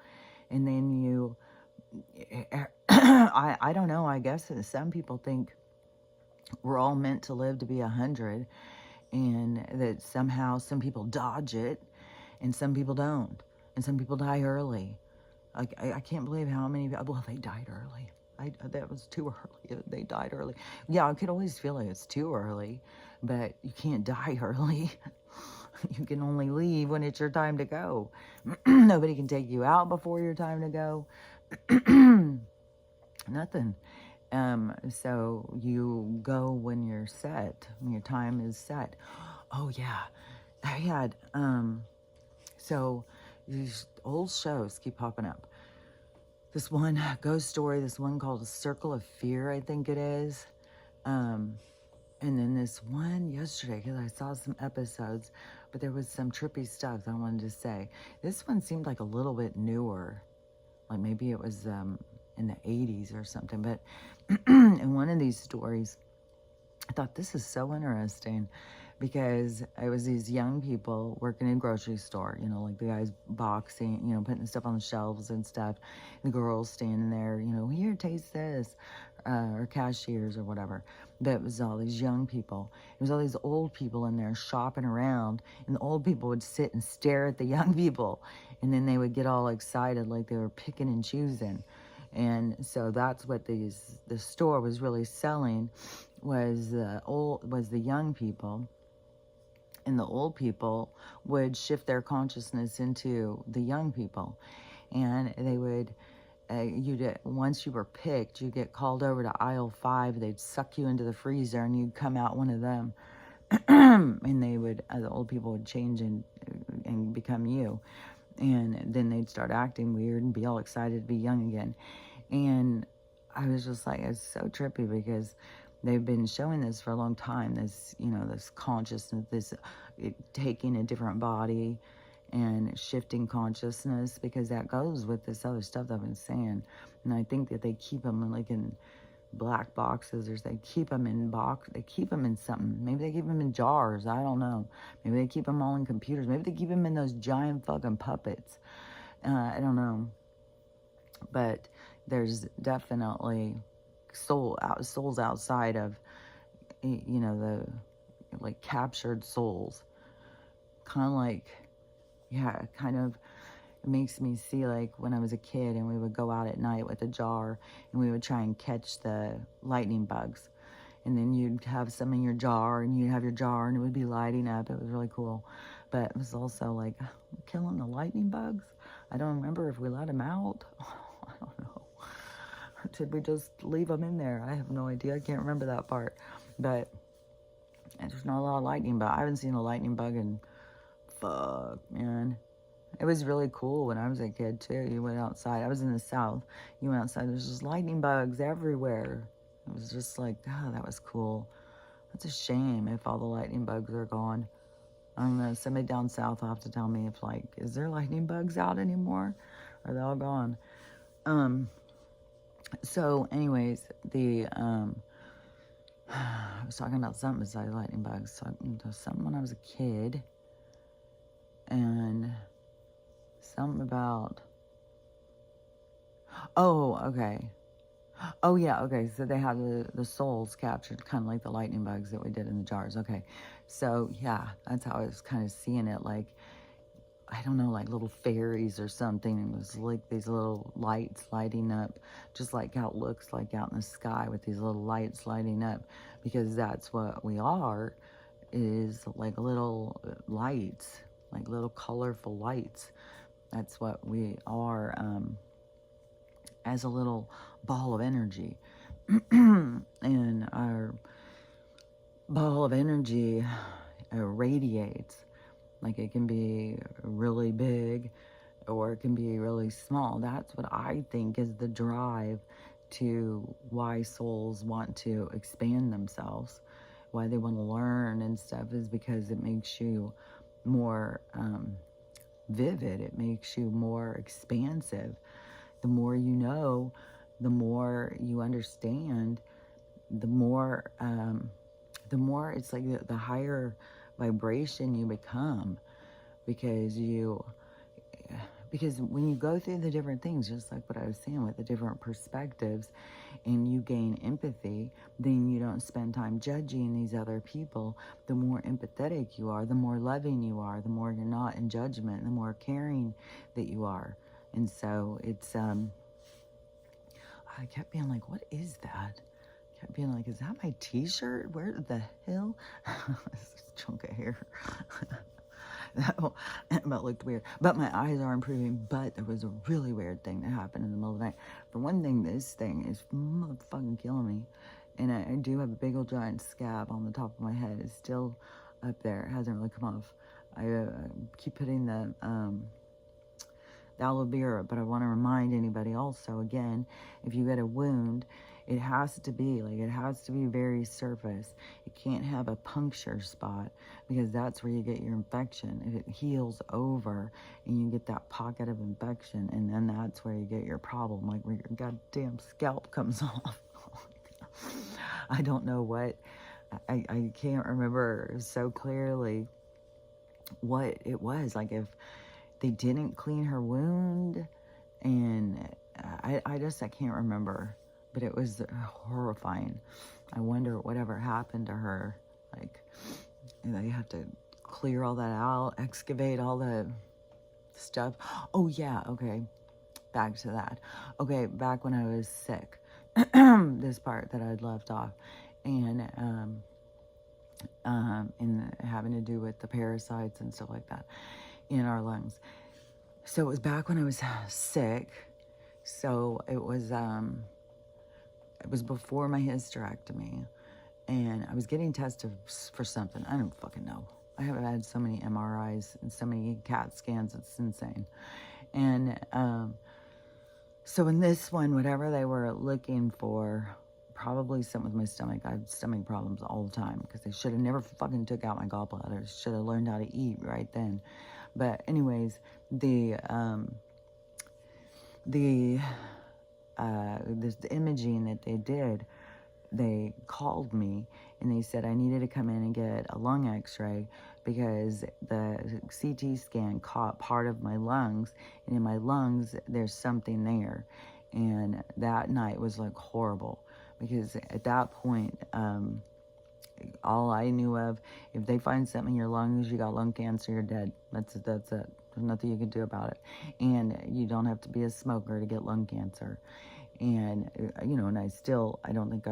And then I don't know, I guess some people think we're all meant to live to be 100, and that somehow some people dodge it and some people don't, and some people die early. Like, I can't believe how many, well, they died early. That was too early. They died early. Yeah, I could always feel like it's too early, but you can't die early. You can only leave when it's your time to go. Nobody can take you out before your time to go. Nothing. So you go when you're set, when your time is set. Oh yeah, I had, so these old shows keep popping up. This one ghost story, this one called A Circle of Fear, I think it is. And then this one yesterday, because I saw some episodes, but there was some trippy stuff I wanted to say. This one seemed like a little bit newer. Like maybe it was in the 80s or something. But in one of these stories, I thought this is so interesting, because it was these young people working in a grocery store, like the guys boxing, putting stuff on the shelves and stuff. The girls standing there, here, taste this, or cashiers or whatever. But it was all these young people. It was all these old people in there shopping around, and the old people would sit and stare at the young people, and then they would get all excited like they were picking and choosing. And so that's what the store was really selling, was the young people. And the old people would shift their consciousness into the young people. And they would, once you were picked, you'd get called over to aisle 5. They'd suck you into the freezer and you'd come out one of them. And they would, the old people would change and become you. And then they'd start acting weird and be all excited to be young again. And I was just like, it's so trippy, because they've been showing this for a long time, this, this consciousness, this taking a different body and shifting consciousness, because that goes with this other stuff that I've been saying. And I think that they keep them in black boxes, or they keep them in something. Maybe they keep them in jars. I don't know. Maybe they keep them all in computers. Maybe they keep them in those giant fucking puppets. I don't know. But there's definitely souls outside of, the like captured souls. It makes me see like when I was a kid and we would go out at night with a jar and we would try and catch the lightning bugs. And then you'd have some in your jar and you'd have your jar and it would be lighting up. It was really cool. But it was also like killing the lightning bugs. I don't remember if we let them out. I don't know. Did we just leave them in there? I have no idea. I can't remember that part. But there's not a lot of lightning bug. I haven't seen a lightning bug in, fuck, man. It was really cool when I was a kid, too. You went outside. I was in the South. You went outside. There's just lightning bugs everywhere. It was just like, oh, that was cool. That's a shame if all the lightning bugs are gone. I don't know. Somebody down south will have to tell me if, like, is there lightning bugs out anymore? Or are they all gone? So, anyways, I was talking about something besides lightning bugs. So, something when I was a kid. And something about, oh, okay. Oh, yeah, okay. So they have the souls captured, kind of like the lightning bugs that we did in the jars. Okay. So, yeah, that's how I was kind of seeing it. Like, I don't know, like little fairies or something. It was like these little lights lighting up, just like how it looks like out in the sky with these little lights lighting up, because that's what we are, is like little lights, like little colorful lights. That's what we are, as a little ball of energy. And our ball of energy radiates. Like it can be really big or it can be really small. That's what I think is the drive to why souls want to expand themselves, why they want to learn and stuff, is because it makes you more vivid. It makes you more expansive. The more you know, the more you understand, the more it's like the higher vibration you become, because when you go through the different things, just like what I was saying with the different perspectives, and you gain empathy, then you don't spend time judging these other people. The more empathetic you are, the more loving you are, the more you're not in judgment, the more caring that you are. And so it's, I kept being like, what is that? I kept being like, is that my t-shirt? Where the hell? This chunk of hair. That looked weird. But my eyes are improving. But there was a really weird thing that happened in the middle of the night. For one thing, this thing is motherfucking killing me. And I do have a big old giant scab on the top of my head. It's still up there. It hasn't really come off. I keep putting the aloe vera, but I want to remind anybody also, again, if you get a wound, it has to be very surface. It can't have a puncture spot, because that's where you get your infection. If it heals over and you get that pocket of infection, and then that's where you get your problem, like where your goddamn scalp comes off. I don't know what, I can't remember so clearly what it was. Like if they didn't clean her wound, and I can't remember, but it was horrifying. I wonder whatever happened to her. Like, they have to clear all that out, excavate all the stuff. Oh yeah, okay, back to that. Okay, back when I was sick, this part that I'd left off, and having to do with the parasites and stuff like that in our lungs. So it was back when I was sick. So it was before my hysterectomy, and I was getting tested for something. I don't fucking know. I have had so many MRIs and so many CAT scans. It's insane. And so in this one, whatever they were looking for, probably something with my stomach. I have stomach problems all the time, because they should have never fucking took out my gallbladder. Should have learned how to eat right then. But anyways, the imaging that they did, they called me and they said I needed to come in and get a lung x-ray, because the CT scan caught part of my lungs, and in my lungs there's something there. And that night was like horrible, because at that point, all I knew of, if they find something in your lungs, you got lung cancer, you're dead. That's it. There's nothing you can do about it. And you don't have to be a smoker to get lung cancer. And, and I don't think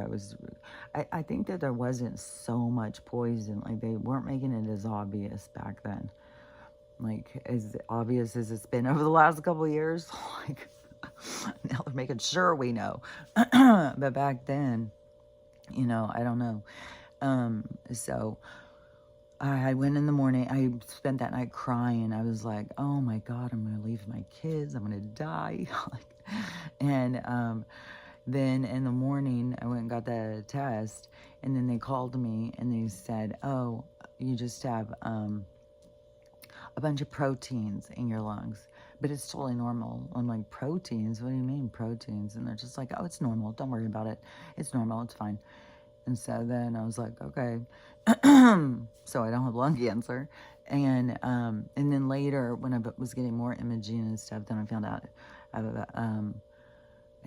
I think that there wasn't so much poison. Like, they weren't making it as obvious back then. Like, as obvious as it's been over the last couple of years. Like, now they're making sure we know. But back then, I don't know. So I went in the morning. I spent that night crying. I was like, oh my God, I'm going to leave my kids. I'm going to die. And then in the morning, I went and got the test. And then they called me and they said, oh, you just have a bunch of proteins in your lungs. But it's totally normal. I'm like, proteins? What do you mean proteins? And they're just like, oh, it's normal. Don't worry about it. It's normal. It's fine. And so then I was like, okay. So I don't have lung cancer. And then later, when I was getting more imaging and stuff, then I found out I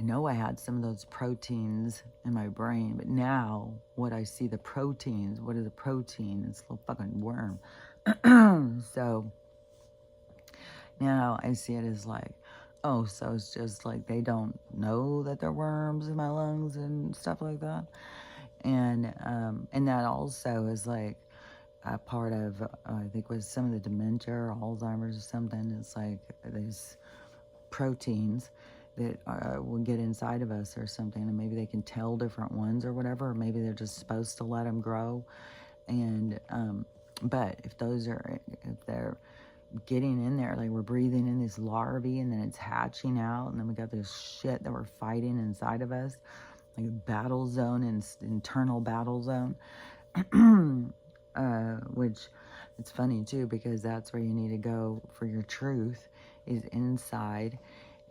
know I had some of those proteins in my brain, but now what I see, the proteins, what is a protein? It's a little fucking worm. So Now I see it as like, oh, so it's just like they don't know that there are worms in my lungs and stuff like that. And that also is like a part of, I think, with some of the dementia or Alzheimer's or something. It's like these proteins that will get inside of us or something, and maybe they can tell different ones or whatever, or maybe they're just supposed to let them grow. And but if they're getting in there, like we're breathing in this larvae, and then it's hatching out, and then we got this shit that we're fighting inside of us, like a battle zone, and internal battle zone. Which it's funny too, because that's where you need to go for your truth, is inside.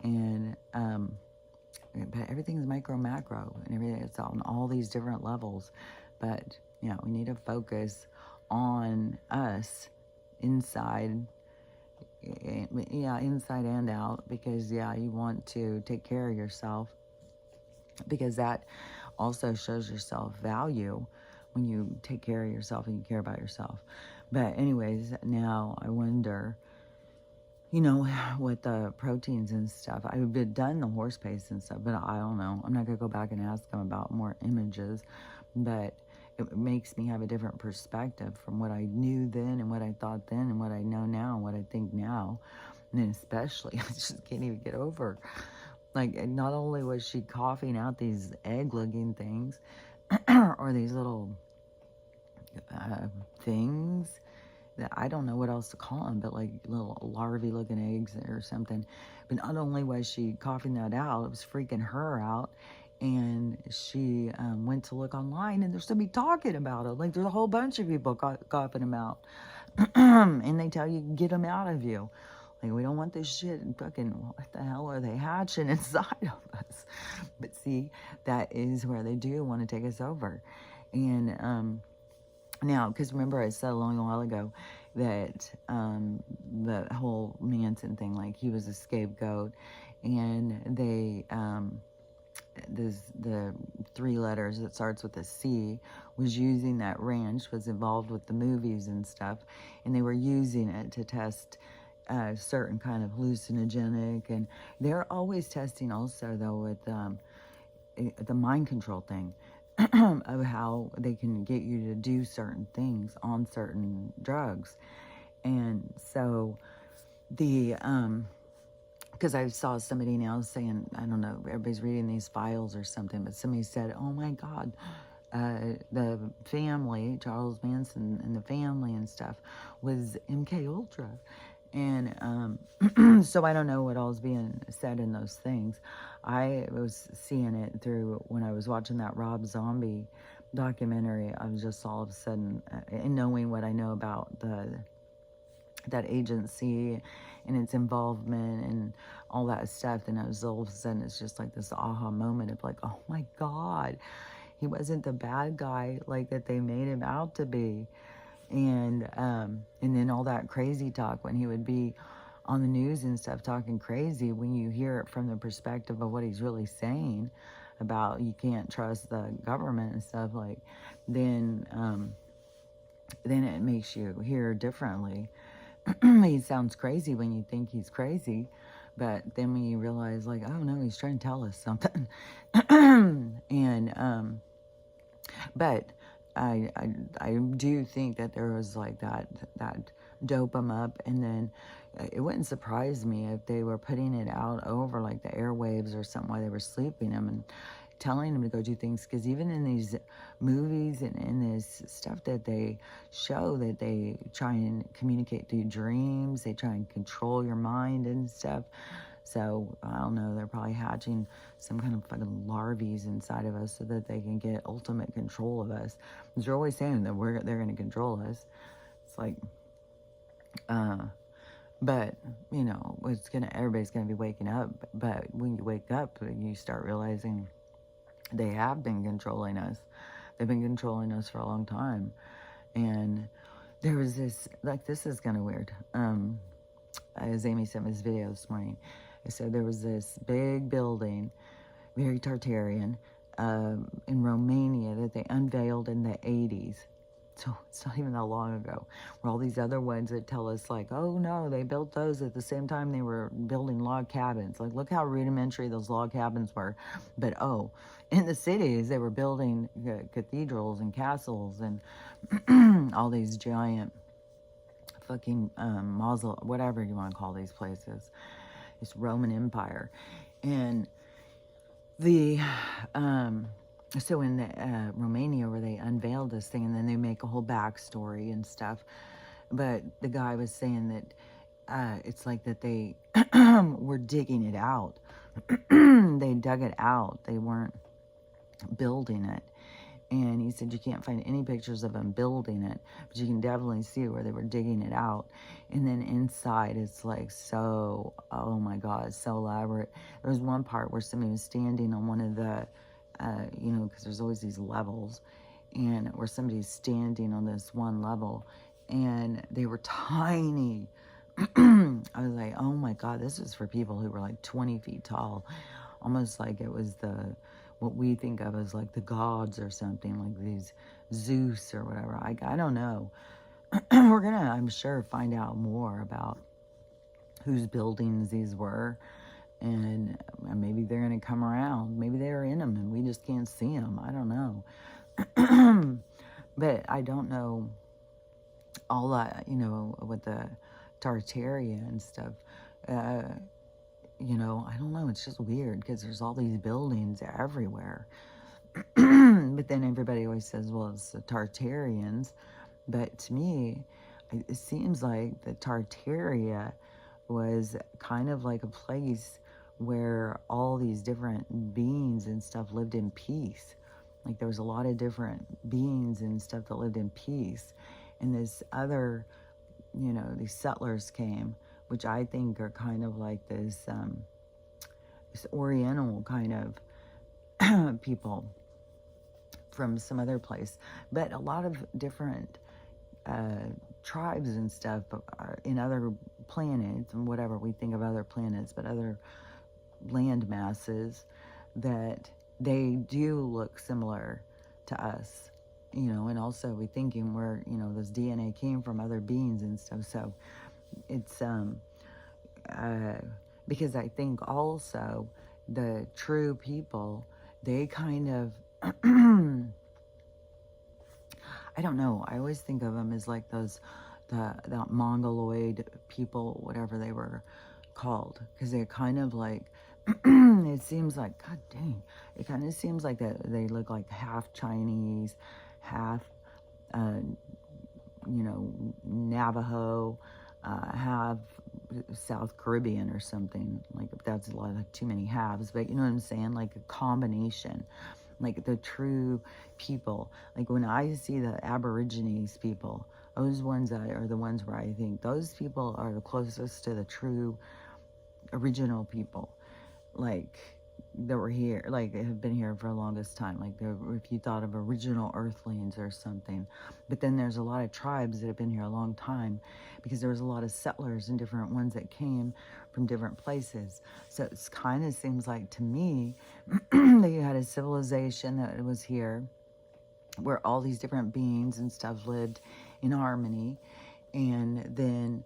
And but everything's micro macro, and everything, it's on all these different levels. But yeah, we need to focus on us inside. Yeah, inside and out, because yeah, you want to take care of yourself, because that also shows your self-value when you take care of yourself and you care about yourself. But anyways, now I wonder, you know, with the proteins and stuff, I've been done the horse paste and stuff, but I don't know. I'm not going to go back and ask them about more images, but it makes me have a different perspective from what I knew then and what I thought then and what I know now and what I think now. And then especially, I just can't even get over. Like, not only was she coughing out these egg-looking things, or these little things that I don't know what else to call them, but like little larvae-looking eggs or something. But not only was she coughing that out, it was freaking her out. And she went to look online, and there's somebody talking about it. Like, there's a whole bunch of people coughing them out. And they tell you, get them out of you. Like, we don't want this shit. And fucking, what the hell are they hatching inside of us? But see, that is where they do want to take us over. And now, because remember I said a long while ago that the whole Manson thing, like he was a scapegoat, and they, the 3 letters that starts with a C, was using that ranch, was involved with the movies and stuff, and they were using it to test certain kind of hallucinogenic, and they're always testing also, though, with the mind control thing. Of how they can get you to do certain things on certain drugs. And so the because I saw somebody now saying, I don't know, everybody's reading these files or something, but somebody said, oh my God, the family, Charles Manson and the family and stuff, was MK Ultra. And so I don't know what all's being said in those things. I was seeing it through when I was watching that Rob Zombie documentary. I was just all of a sudden, and knowing what I know about that agency and its involvement and all that stuff, then I was all of a sudden, it's just like this aha moment of like, oh my God, he wasn't the bad guy like that they made him out to be. And then all that crazy talk when he would be on the news and stuff talking crazy, when you hear it from the perspective of what he's really saying about you can't trust the government and stuff, like, then it makes you hear differently. He sounds crazy when you think he's crazy, but then when you realize, like, oh no, he's trying to tell us something. And but I do think that there was like that dope him up, and then it wouldn't surprise me if they were putting it out over like the airwaves or something while they were sleeping him and telling him to go do things. Because even in these movies and in this stuff that they show, that they try and communicate through dreams, they try and control your mind and stuff. So, I don't know, they're probably hatching some kind of fucking larvae inside of us so that they can get ultimate control of us. Because they're always saying that they're going to control us. It's like, but, you know, everybody's going to be waking up. But when you wake up, you start realizing they have been controlling us. They've been controlling us for a long time. And there was this, like, this is kind of weird. As Amy sent me this video this morning, it said there was this big building, very Tartarian, in Romania, that they unveiled in the 80s. So it's not even that long ago, where all these other ones that tell us like, oh no, they built those at the same time they were building log cabins. Like, look how rudimentary those log cabins were. But oh, in the cities, they were building cathedrals and castles and all these giant fucking whatever you want to call these places. It's Roman Empire. And the so in the Romania, where they unveiled this thing, and then they make a whole backstory and stuff. But the guy was saying that it's like that they were digging it out. They dug it out. They weren't building it. And he said you can't find any pictures of them building it, but you can definitely see where they were digging it out. And then inside, it's like so, oh my God, so elaborate. There was one part where somebody was standing on one of the, you know, because there's always these levels, and where somebody's standing on this one level, and they were tiny. I was like, oh my God, this is for people who were like 20 feet tall, almost like it was what we think of as like the gods or something, like these Zeus or whatever. I don't know. We're gonna, I'm sure, find out more about whose buildings these were, and maybe they're gonna come around. Maybe they're in them and we just can't see them. I don't know. But I don't know all that, you know, with the Tartaria and stuff. You know, I don't know, it's just weird because there's all these buildings everywhere. But then everybody always says, well, it's the Tartarians. But to me, it seems like the Tartaria was kind of like a place where all these different beings and stuff lived in peace. Like there was a lot of different beings and stuff that lived in peace. And this other, you know, these settlers came, which I think are kind of like this Oriental kind of people from some other place. But a lot of different tribes and stuff are in other planets, and whatever we think of other planets, but other land masses, that they do look similar to us. You know, and also we thinking where, you know, this DNA came from other beings and stuff. So it's because I think also the true people, they kind of I don't know, I always think of them as like those the Mongoloid people, whatever they were called, because they're kind of like it seems like, god dang, it kind of seems like that they look like half Chinese, half you know, Navajo, half South Caribbean or something. Like, that's a lot of too many halves, but you know what I'm saying? Like a combination, like the true people. Like when I see the Aborigines people, those ones are the ones where I think those people are the closest to the true original people. Like, that were here, like have been here for the longest time, like if you thought of original earthlings or something. But then there's a lot of tribes that have been here a long time, because there was a lot of settlers and different ones that came from different places. So it's kind of seems like to me that you had a civilization that was here where all these different beings and stuff lived in harmony, and then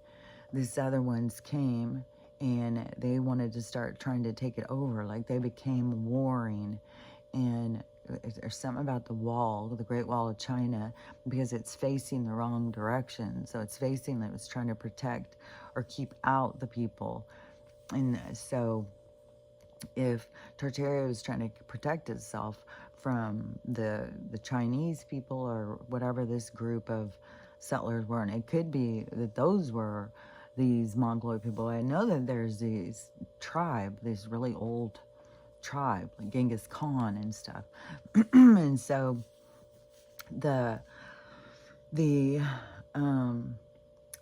these other ones came and they wanted to start trying to take it over. Like they became warring, and there's something about the wall, the Great Wall of China, because it's facing the wrong direction. So it's facing, it was trying to protect or keep out the people. And so if Tartaria was trying to protect itself from the Chinese people or whatever this group of settlers were, and it could be that those were these Mongoloid people. I know that there's this tribe, this really old tribe, like Genghis Khan and stuff. And so but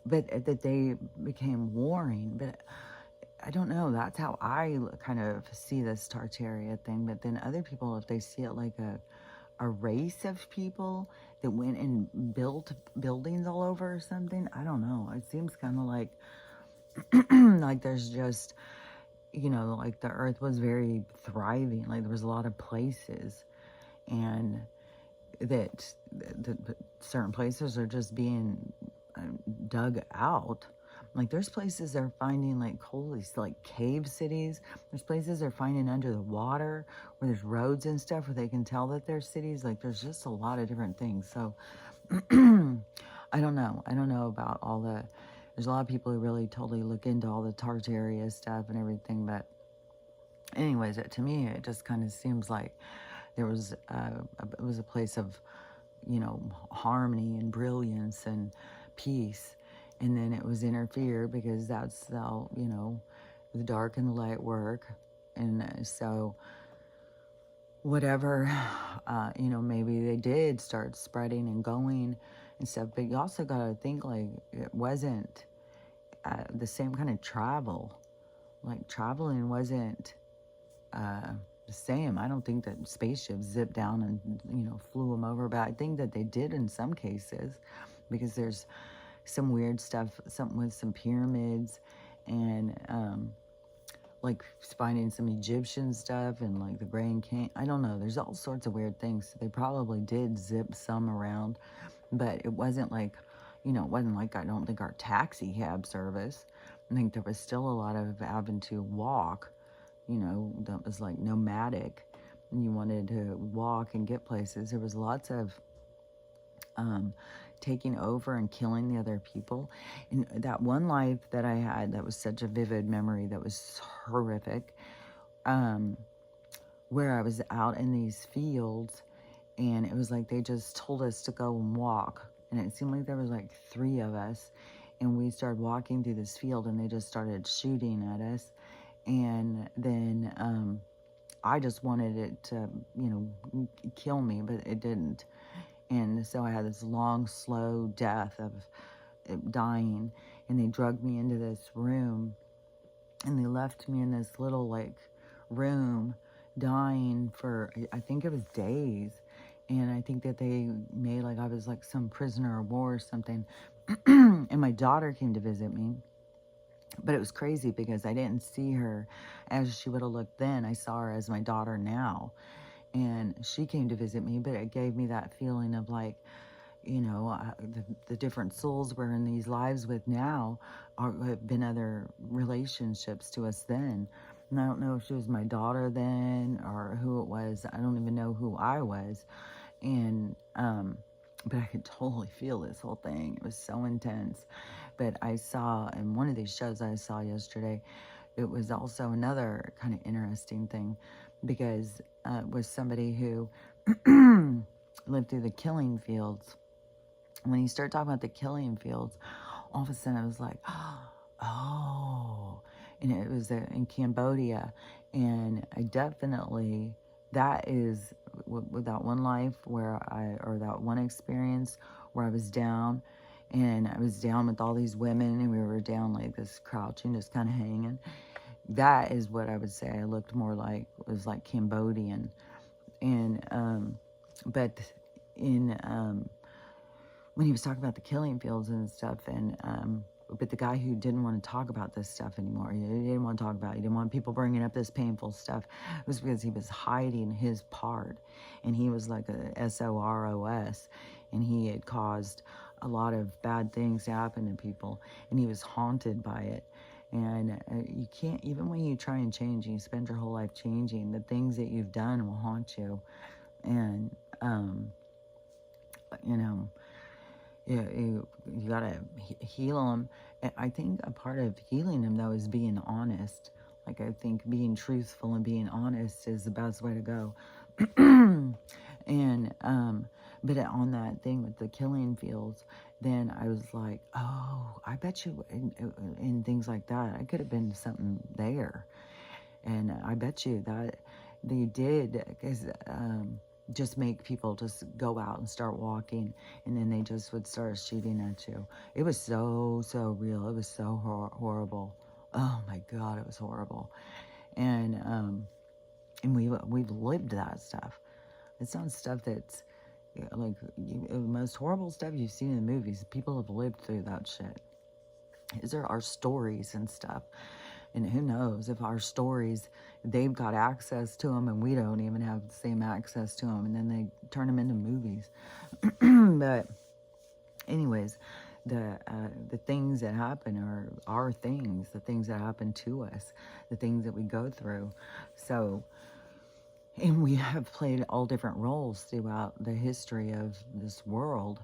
that they became warring. But I don't know, that's how I kind of see this Tartaria thing. But then other people, if they see it like a race of people that went and built buildings all over or something, I don't know. It seems kind of like like there's just, you know, like the earth was very thriving, like there was a lot of places, and that certain places are just being dug out. Like there's places they're finding like holy like cave cities. There's places they're finding under the water where there's roads and stuff where they can tell that they're cities. Like there's just a lot of different things. So I don't know. I don't know about all the. There's a lot of people who really totally look into all the Tartaria stuff and everything. But anyways, to me, it just kind of seems like there was it was a place of, you know, harmony and brilliance and peace, and then it was interfered because that's how, you know, the dark and the light work, and so whatever, you know, maybe they did start spreading and going and stuff, but you also got to think like it wasn't the same kind of travel. Like traveling wasn't the same. I don't think that spaceships zipped down and, you know, flew them over, but I think that they did in some cases, because there's some weird stuff, something with some pyramids and like finding some Egyptian stuff and like the Grand Canyon. I don't know. There's all sorts of weird things. They probably did zip some around, but it wasn't like, you know, it wasn't like, I don't think, our taxi cab service. I think there was still a lot of having to walk, you know, that was like nomadic, and you wanted to walk and get places. There was lots of taking over and killing the other people. And that one life that I had, that was such a vivid memory, that was horrific, where I was out in these fields, and it was like they just told us to go and walk, and it seemed like there was like 3 of us, and we started walking through this field, and they just started shooting at us. And then I just wanted it to, you know, kill me, but it didn't. And so I had this long, slow death of dying. And they drugged me into this room, and they left me in this little like room dying for, I think it was days. And I think that they made like I was like some prisoner of war or something. And my daughter came to visit me. But it was crazy because I didn't see her as she would have looked then. I saw her as my daughter now. And she came to visit me, but it gave me that feeling of like, you know, the different souls we're in these lives with now have been other relationships to us then. And I don't know if she was my daughter then or who it was. I don't even know who I was. And, but I could totally feel this whole thing. It was so intense. But I saw in one of these shows I saw yesterday, it was also another kind of interesting thing, because it was somebody who lived through the killing fields. When you start talking about the killing fields, all of a sudden I was like, oh, and it was in Cambodia. And I definitely, that is with that one life where or that one experience where I was down, and I was down with all these women, and we were down like this crouching, just kind of hanging. That is what I would say I looked more like, was like Cambodian. And, but in, when he was talking about the killing fields and stuff, and, but the guy who didn't want to talk about this stuff anymore, he didn't want to talk about it, he didn't want people bringing up this painful stuff, it was because he was hiding his part, and he was like a SOROS, and he had caused a lot of bad things to happen to people, and he was haunted by it. And you can't, even when you try and change, you spend your whole life changing, the things that you've done will haunt you. And, you know, you gotta heal them. I think a part of healing them, though, is being honest. Like, I think being truthful and being honest is the best way to go. And, but on that thing with the killing fields, then I was like, oh, I bet you in things like that, I could have been something there. And I bet you that they did, because just make people just go out and start walking, and then they just would start shooting at you. It was so real. It was so horrible. Oh my God, it was horrible. And we've lived that stuff. It's not stuff that's like the most horrible stuff you've seen in the movies. People have lived through that shit. These are our stories and stuff. And who knows if our stories, they've got access to them and we don't even have the same access to them. And then they turn them into movies. But anyways, the things that happen are our things, the things that happen to us, the things that we go through. So, and we have played all different roles throughout the history of this world.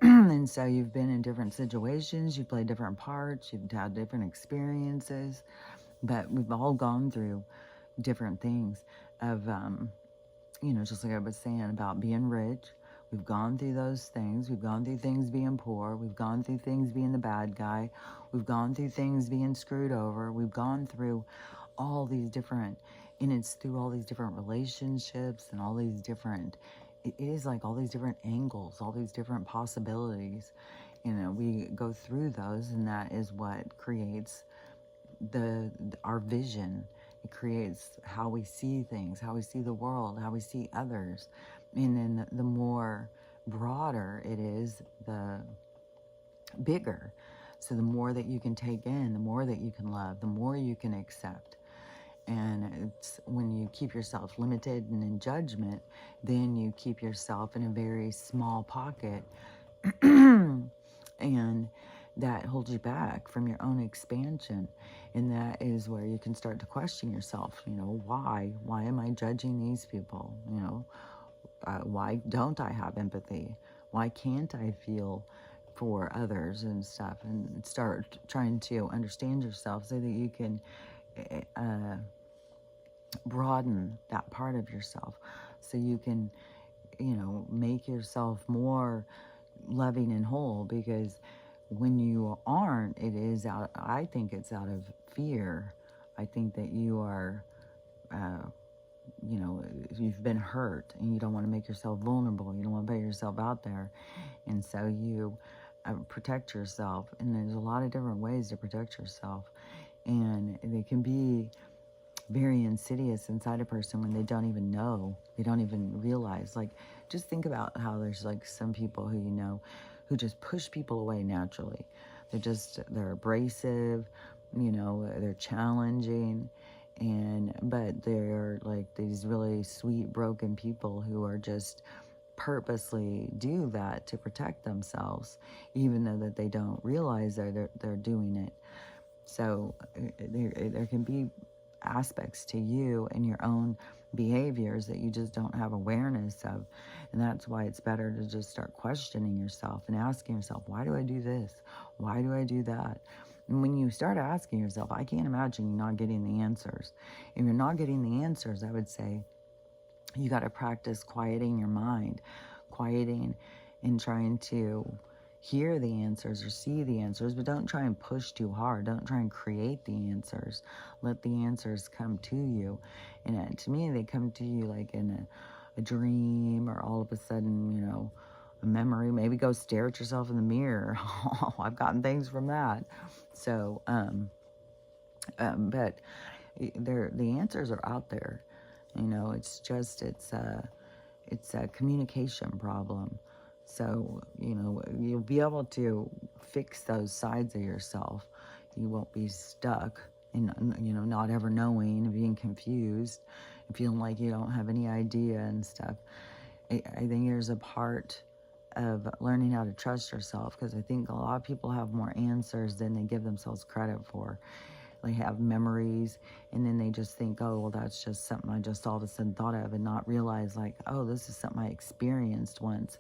And so you've been in different situations, you've played different parts, you've had different experiences, but we've all gone through different things of, just like I was saying about being rich. We've gone through those things. We've gone through things being poor. We've gone through things being the bad guy. We've gone through things being screwed over. We've gone through all these different, and it's through all these different relationships and all these different, it is like all these different angles, all these different possibilities. We go through those, and that is what creates our vision. It creates how we see things, how we see the world, how we see others. And then the more broader it is, the bigger. So the more that you can take in, the more that you can love, the more you can accept. And it's when you keep yourself limited and in judgment, then you keep yourself in a very small pocket. And that holds you back from your own expansion. And that is where you can start to question yourself, why am I judging these people? Why don't I have empathy? Why can't I feel for others and stuff? And start trying to understand yourself so that you can broaden that part of yourself, so you can, make yourself more loving and whole. Because when you aren't, I think it's out of fear. I think that you are, you've been hurt and you don't want to make yourself vulnerable. You don't want to put yourself out there. And so you protect yourself. And there's a lot of different ways to protect yourself. And they can be very insidious inside a person when they don't even know. They don't even realize. Like, just think about how there's like some people who just push people away naturally. They're abrasive, they're challenging. But they're like these really sweet, broken people who are just purposely do that to protect themselves, even though that they don't realize they're doing it. So there can be aspects to you and your own behaviors that you just don't have awareness of. And that's why it's better to just start questioning yourself and asking yourself, why do I do this? Why do I do that? And when you start asking yourself, I can't imagine you not getting the answers. If you're not getting the answers, I would say you got to practice quieting your mind, quieting and trying to hear the answers or see the answers, but don't try and push too hard. Don't try and create the answers. Let the answers come to you. And to me, they come to you like in a dream, or all of a sudden, a memory. Maybe go stare at yourself in the mirror. I've gotten things from that. So, but the answers are out there. It's a communication problem. So, you'll be able to fix those sides of yourself. You won't be stuck in, not ever knowing and being confused and feeling like you don't have any idea and stuff. I think there's a part of learning how to trust yourself, because I think a lot of people have more answers than they give themselves credit for. They have memories, and then they just think, oh, well, that's just something I just all of a sudden thought of, and not realize, like, oh, this is something I experienced once,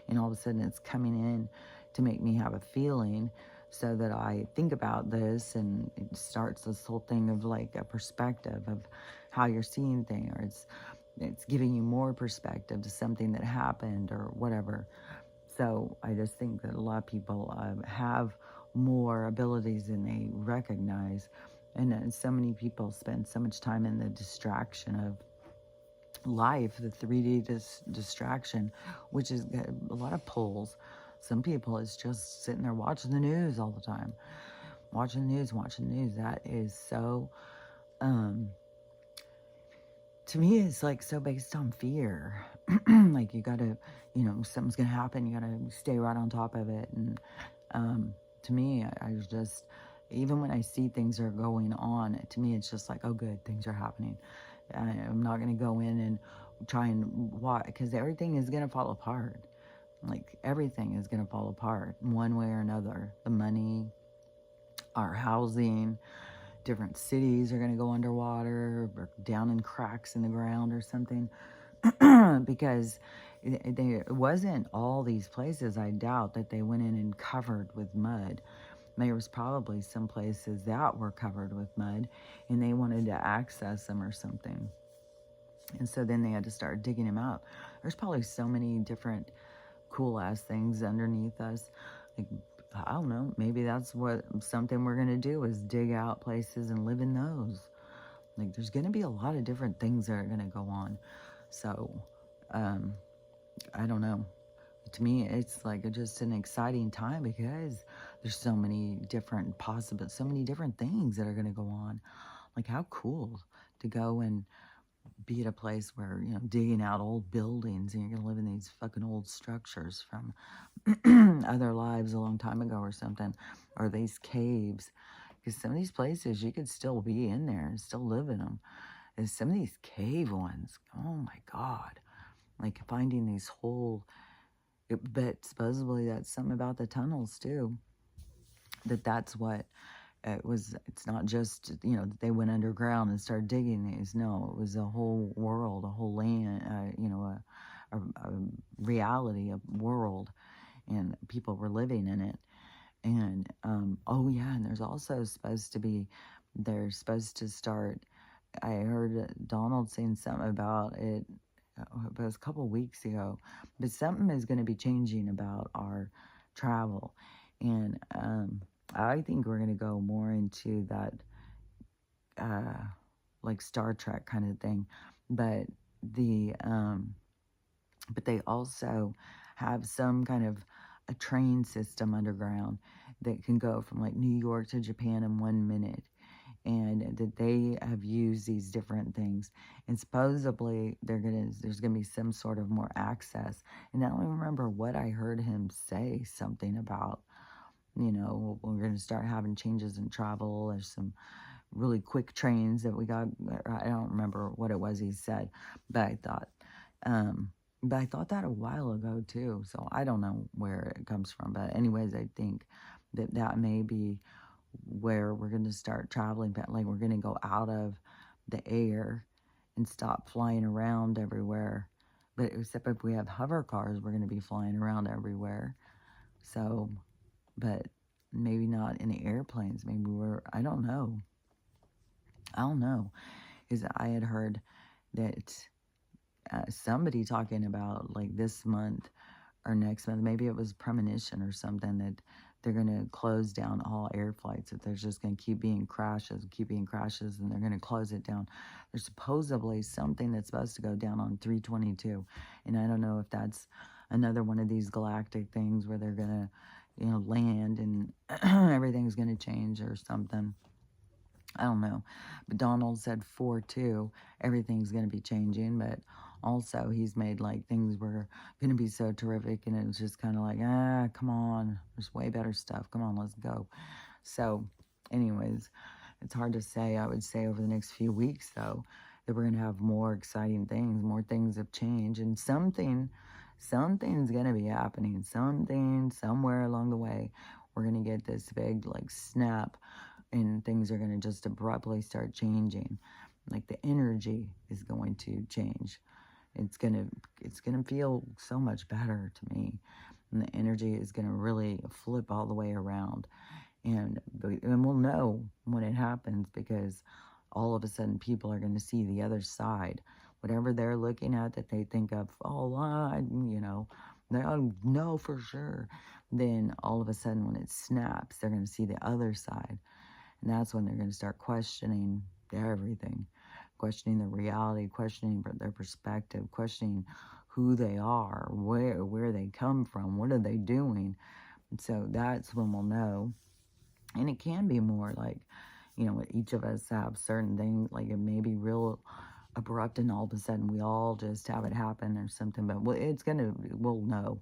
and all of a sudden it's coming in to make me have a feeling, so that I think about this, and it starts this whole thing of like a perspective of how you're seeing things, or it's giving you more perspective to something that happened or whatever. So I just think that a lot of people have more abilities than they recognize. And so many people spend so much time in the distraction of life, the 3D distraction, which is a lot of pulls. Some people is just sitting there watching the news all the time. Watching the news. That is so, to me, it's like so based on fear. Like you gotta, something's gonna happen. You gotta stay right on top of it. And to me, I was just, even when I see things are going on, to me, it's just like, oh, good, things are happening. I'm not going to go in and try and watch, because everything is going to fall apart. Like, everything is going to fall apart one way or another. The money, our housing, different cities are going to go underwater or down in cracks in the ground or something. Because it wasn't all these places, I doubt, that they went in and covered with mud. There was probably some places that were covered with mud and they wanted to access them or something. And so then they had to start digging them out. There's probably so many different cool ass things underneath us. Like, I don't know, maybe that's what something we're going to do is dig out places and live in those. Like, there's going to be a lot of different things that are going to go on. So, I don't know. To me, it's like just an exciting time because there's so many different so many different things that are going to go on. Like, how cool to go and be at a place where, digging out old buildings and you're going to live in these fucking old structures from other lives a long time ago or something, or these caves. Because some of these places you could still be in there and still live in them. And some of these cave ones, oh my God, like finding these whole, but supposedly that's something about the tunnels too, that's what it was. It's not just, that they went underground and started digging these. No, it was a whole world, a whole land, a reality, a world, and people were living in it. And, oh yeah, and they're supposed to start, I heard Donald saying something about it, it was a couple weeks ago, but something is going to be changing about our travel. And, I think we're going to go more into that, like Star Trek kind of thing. But but they also have some kind of a train system underground that can go from like New York to Japan in 1 minute. And that they have used these different things, and supposedly there's gonna be some sort of more access. And I don't even remember what I heard him say, something about, we're gonna start having changes in travel. There's some really quick trains that we got. I don't remember what it was he said, but um, I thought that a while ago too. So I don't know where it comes from, but anyways, I think that may be where we're going to start traveling, but like we're going to go out of the air and stop flying around everywhere. But except if we have hover cars, we're going to be flying around everywhere. So, but maybe not in the airplanes. Maybe I don't know. Because I had heard that somebody talking about like this month or next month, maybe it was premonition or something, that they're going to close down all air flights, that there's just going to keep being crashes, and they're going to close it down. There's supposedly something that's supposed to go down on 322, and I don't know if that's another one of these galactic things where they're going to, land and everything's going to change or something. I don't know. But Donald said 4-2, everything's going to be changing, but also he's made like things were going to be so terrific, and it was just kind of like, come on, there's way better stuff. Come on, let's go. So anyways, it's hard to say. I would say over the next few weeks, though, that we're going to have more exciting things. More things have changed, and something's going to be happening. Somewhere along the way, we're going to get this big like snap, and things are going to just abruptly start changing. Like the energy is going to change. It's going to feel so much better to me. And the energy is going to really flip all the way around. And we'll know when it happens, because all of a sudden people are going to see the other side. Whatever they're looking at that they think of, they know for sure. Then all of a sudden when it snaps, they're going to see the other side. And that's when they're going to start questioning everything, questioning the reality, questioning their perspective, questioning who they are, where they come from, what are they doing. And so that's when we'll know. And it can be more like, each of us have certain things, like it may be real abrupt and all of a sudden we all just have it happen or something. But we'll know.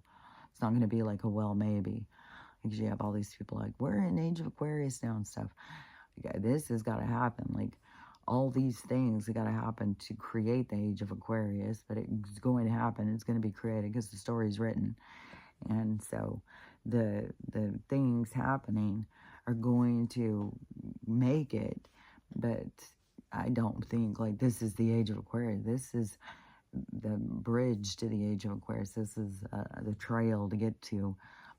It's not going to be like a well, maybe. Because you have all these people like, we're in Age of Aquarius now and stuff. Yeah, this has got to happen. Like, all these things have got to happen to create the Age of Aquarius, but it's going to happen. It's going to be created because the story's written. And so the things happening are going to make it, but I don't think, like, this is the Age of Aquarius. This is the bridge to the Age of Aquarius. This is the trail to get to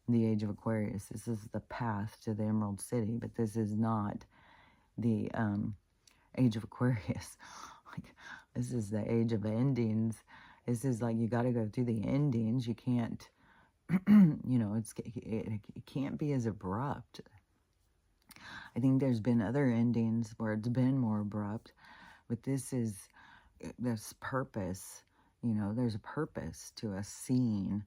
the Age of Aquarius. This is the path to the Emerald City, but this is not the Age of Aquarius. Like, this is the age of endings. This is like, you got to go through the endings. You can't, you know, it can't be as abrupt. I think there's been other endings where it's been more abrupt, but this purpose. You know, there's a purpose to us seeing,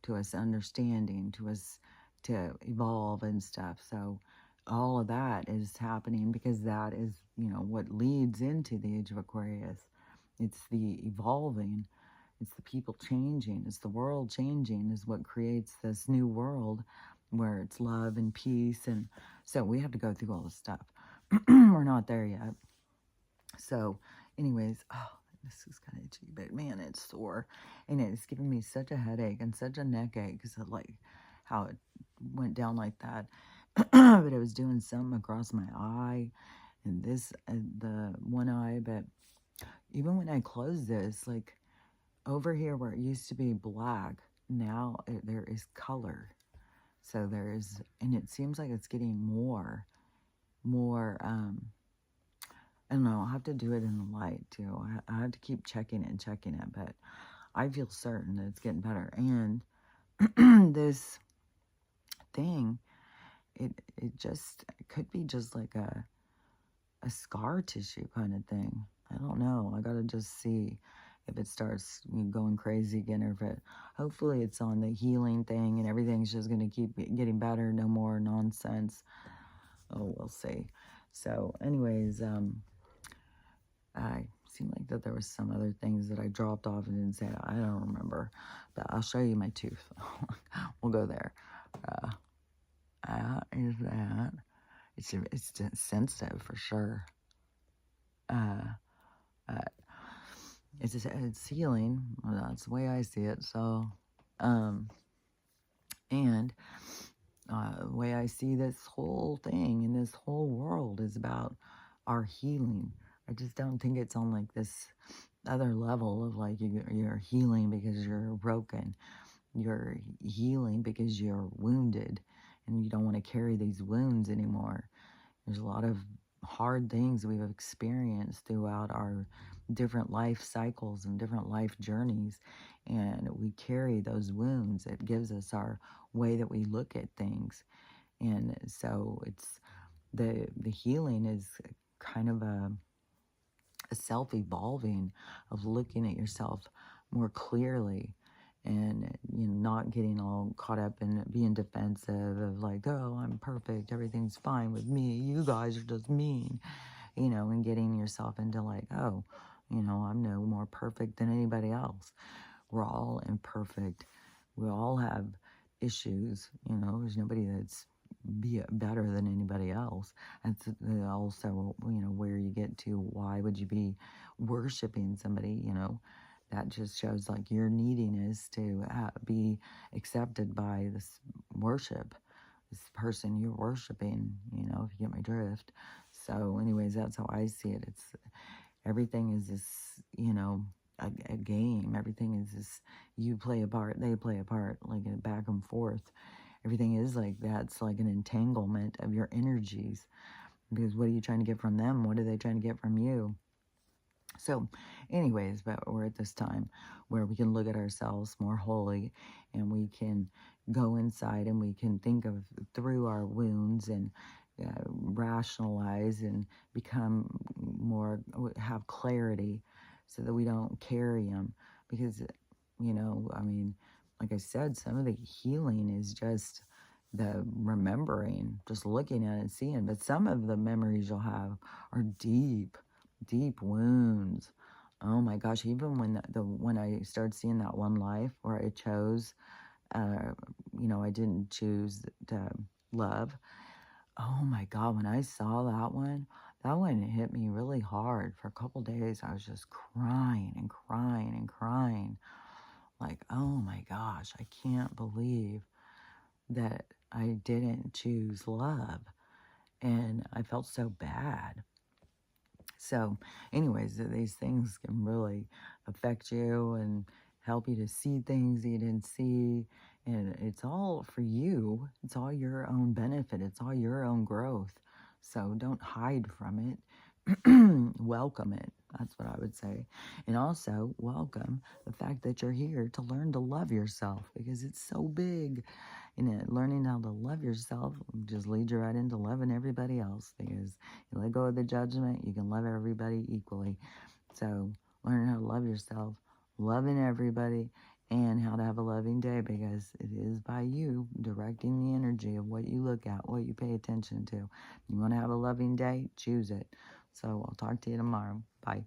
to us understanding, to us to evolve and stuff. So all of that is happening because that is, you know, what leads into the Age of Aquarius. It's the evolving. It's the people changing. It's the world changing is what creates this new world where it's love and peace. And so we have to go through all this stuff. We're not there yet. So anyways, oh, this is kind of itchy, but man, it's sore. And it's giving me such a headache and such a neck ache because of like how it went down like that. But it was doing something across my eye and this, the one eye. But even when I close this, like over here where it used to be black, now there is color. So there is, and it seems like it's getting more, I don't know, I'll have to do it in the light too. I have to keep checking it, but I feel certain that it's getting better. And this thing, it could be just like a scar tissue kind of thing. I don't know. I gotta just see if it starts going crazy again, or if it, hopefully it's on the healing thing and everything's just gonna keep getting better, no more nonsense. Oh, we'll see. So anyways, I seemed like that there was some other things that I dropped off and didn't say. I don't remember, but I'll show you my tooth. We'll go there. That is that. It's sensitive for sure. It's healing. Well, that's the way I see it. So, and the way I see this whole thing and this whole world is about our healing. I just don't think it's on like this other level of like you're healing because you're broken. You're healing because you're wounded and you don't want to carry these wounds anymore. There's a lot of hard things we've experienced throughout our different life cycles and different life journeys, and we carry those wounds. It gives us our way that we look at things. And so it's the healing is kind of a self-evolving of looking at yourself more clearly, and not getting all caught up in being defensive of like, oh, I'm perfect, everything's fine with me, you guys are just mean, and getting yourself into like, oh, I'm no more perfect than anybody else. We're all imperfect. We all have issues. There's nobody that's better than anybody else. That's also, where you get to, why would you be worshiping somebody, that just shows like your neediness to be accepted by this worship, this person you're worshiping, if you get my drift. So anyways, that's how I see it. It's everything is this, a game. Everything is this, you play a part, they play a part, like a back and forth. Everything is like that. It's like an entanglement of your energies, because what are you trying to get from them? What are they trying to get from you? So anyways, but we're at this time where we can look at ourselves more wholly, and we can go inside and we can think of through our wounds and rationalize and become more, have clarity, so that we don't carry them. Because, like I said, some of the healing is just the remembering, just looking at it and seeing. But some of the memories you'll have are deep wounds. Oh my gosh, even when when I started seeing that one life where I chose uh, I didn't choose to love. Oh my God, when I saw that one hit me really hard. For a couple days, I was just crying and crying and crying. Like, oh my gosh, I can't believe that I didn't choose love. And I felt so bad. So, anyways, these things can really affect you and help you to see things you didn't see. And it's all for you. It's all your own benefit. It's all your own growth. So don't hide from it. Welcome it. That's what I would say. And also welcome the fact that you're here to learn to love yourself, because it's so big. Learning how to love yourself just leads you right into loving everybody else, because you let go of the judgment, you can love everybody equally. So learn how to love yourself, loving everybody, and how to have a loving day, because it is by you directing the energy of what you look at, what you pay attention to. You want to have a loving day? Choose it. So I'll talk to you tomorrow. Bye.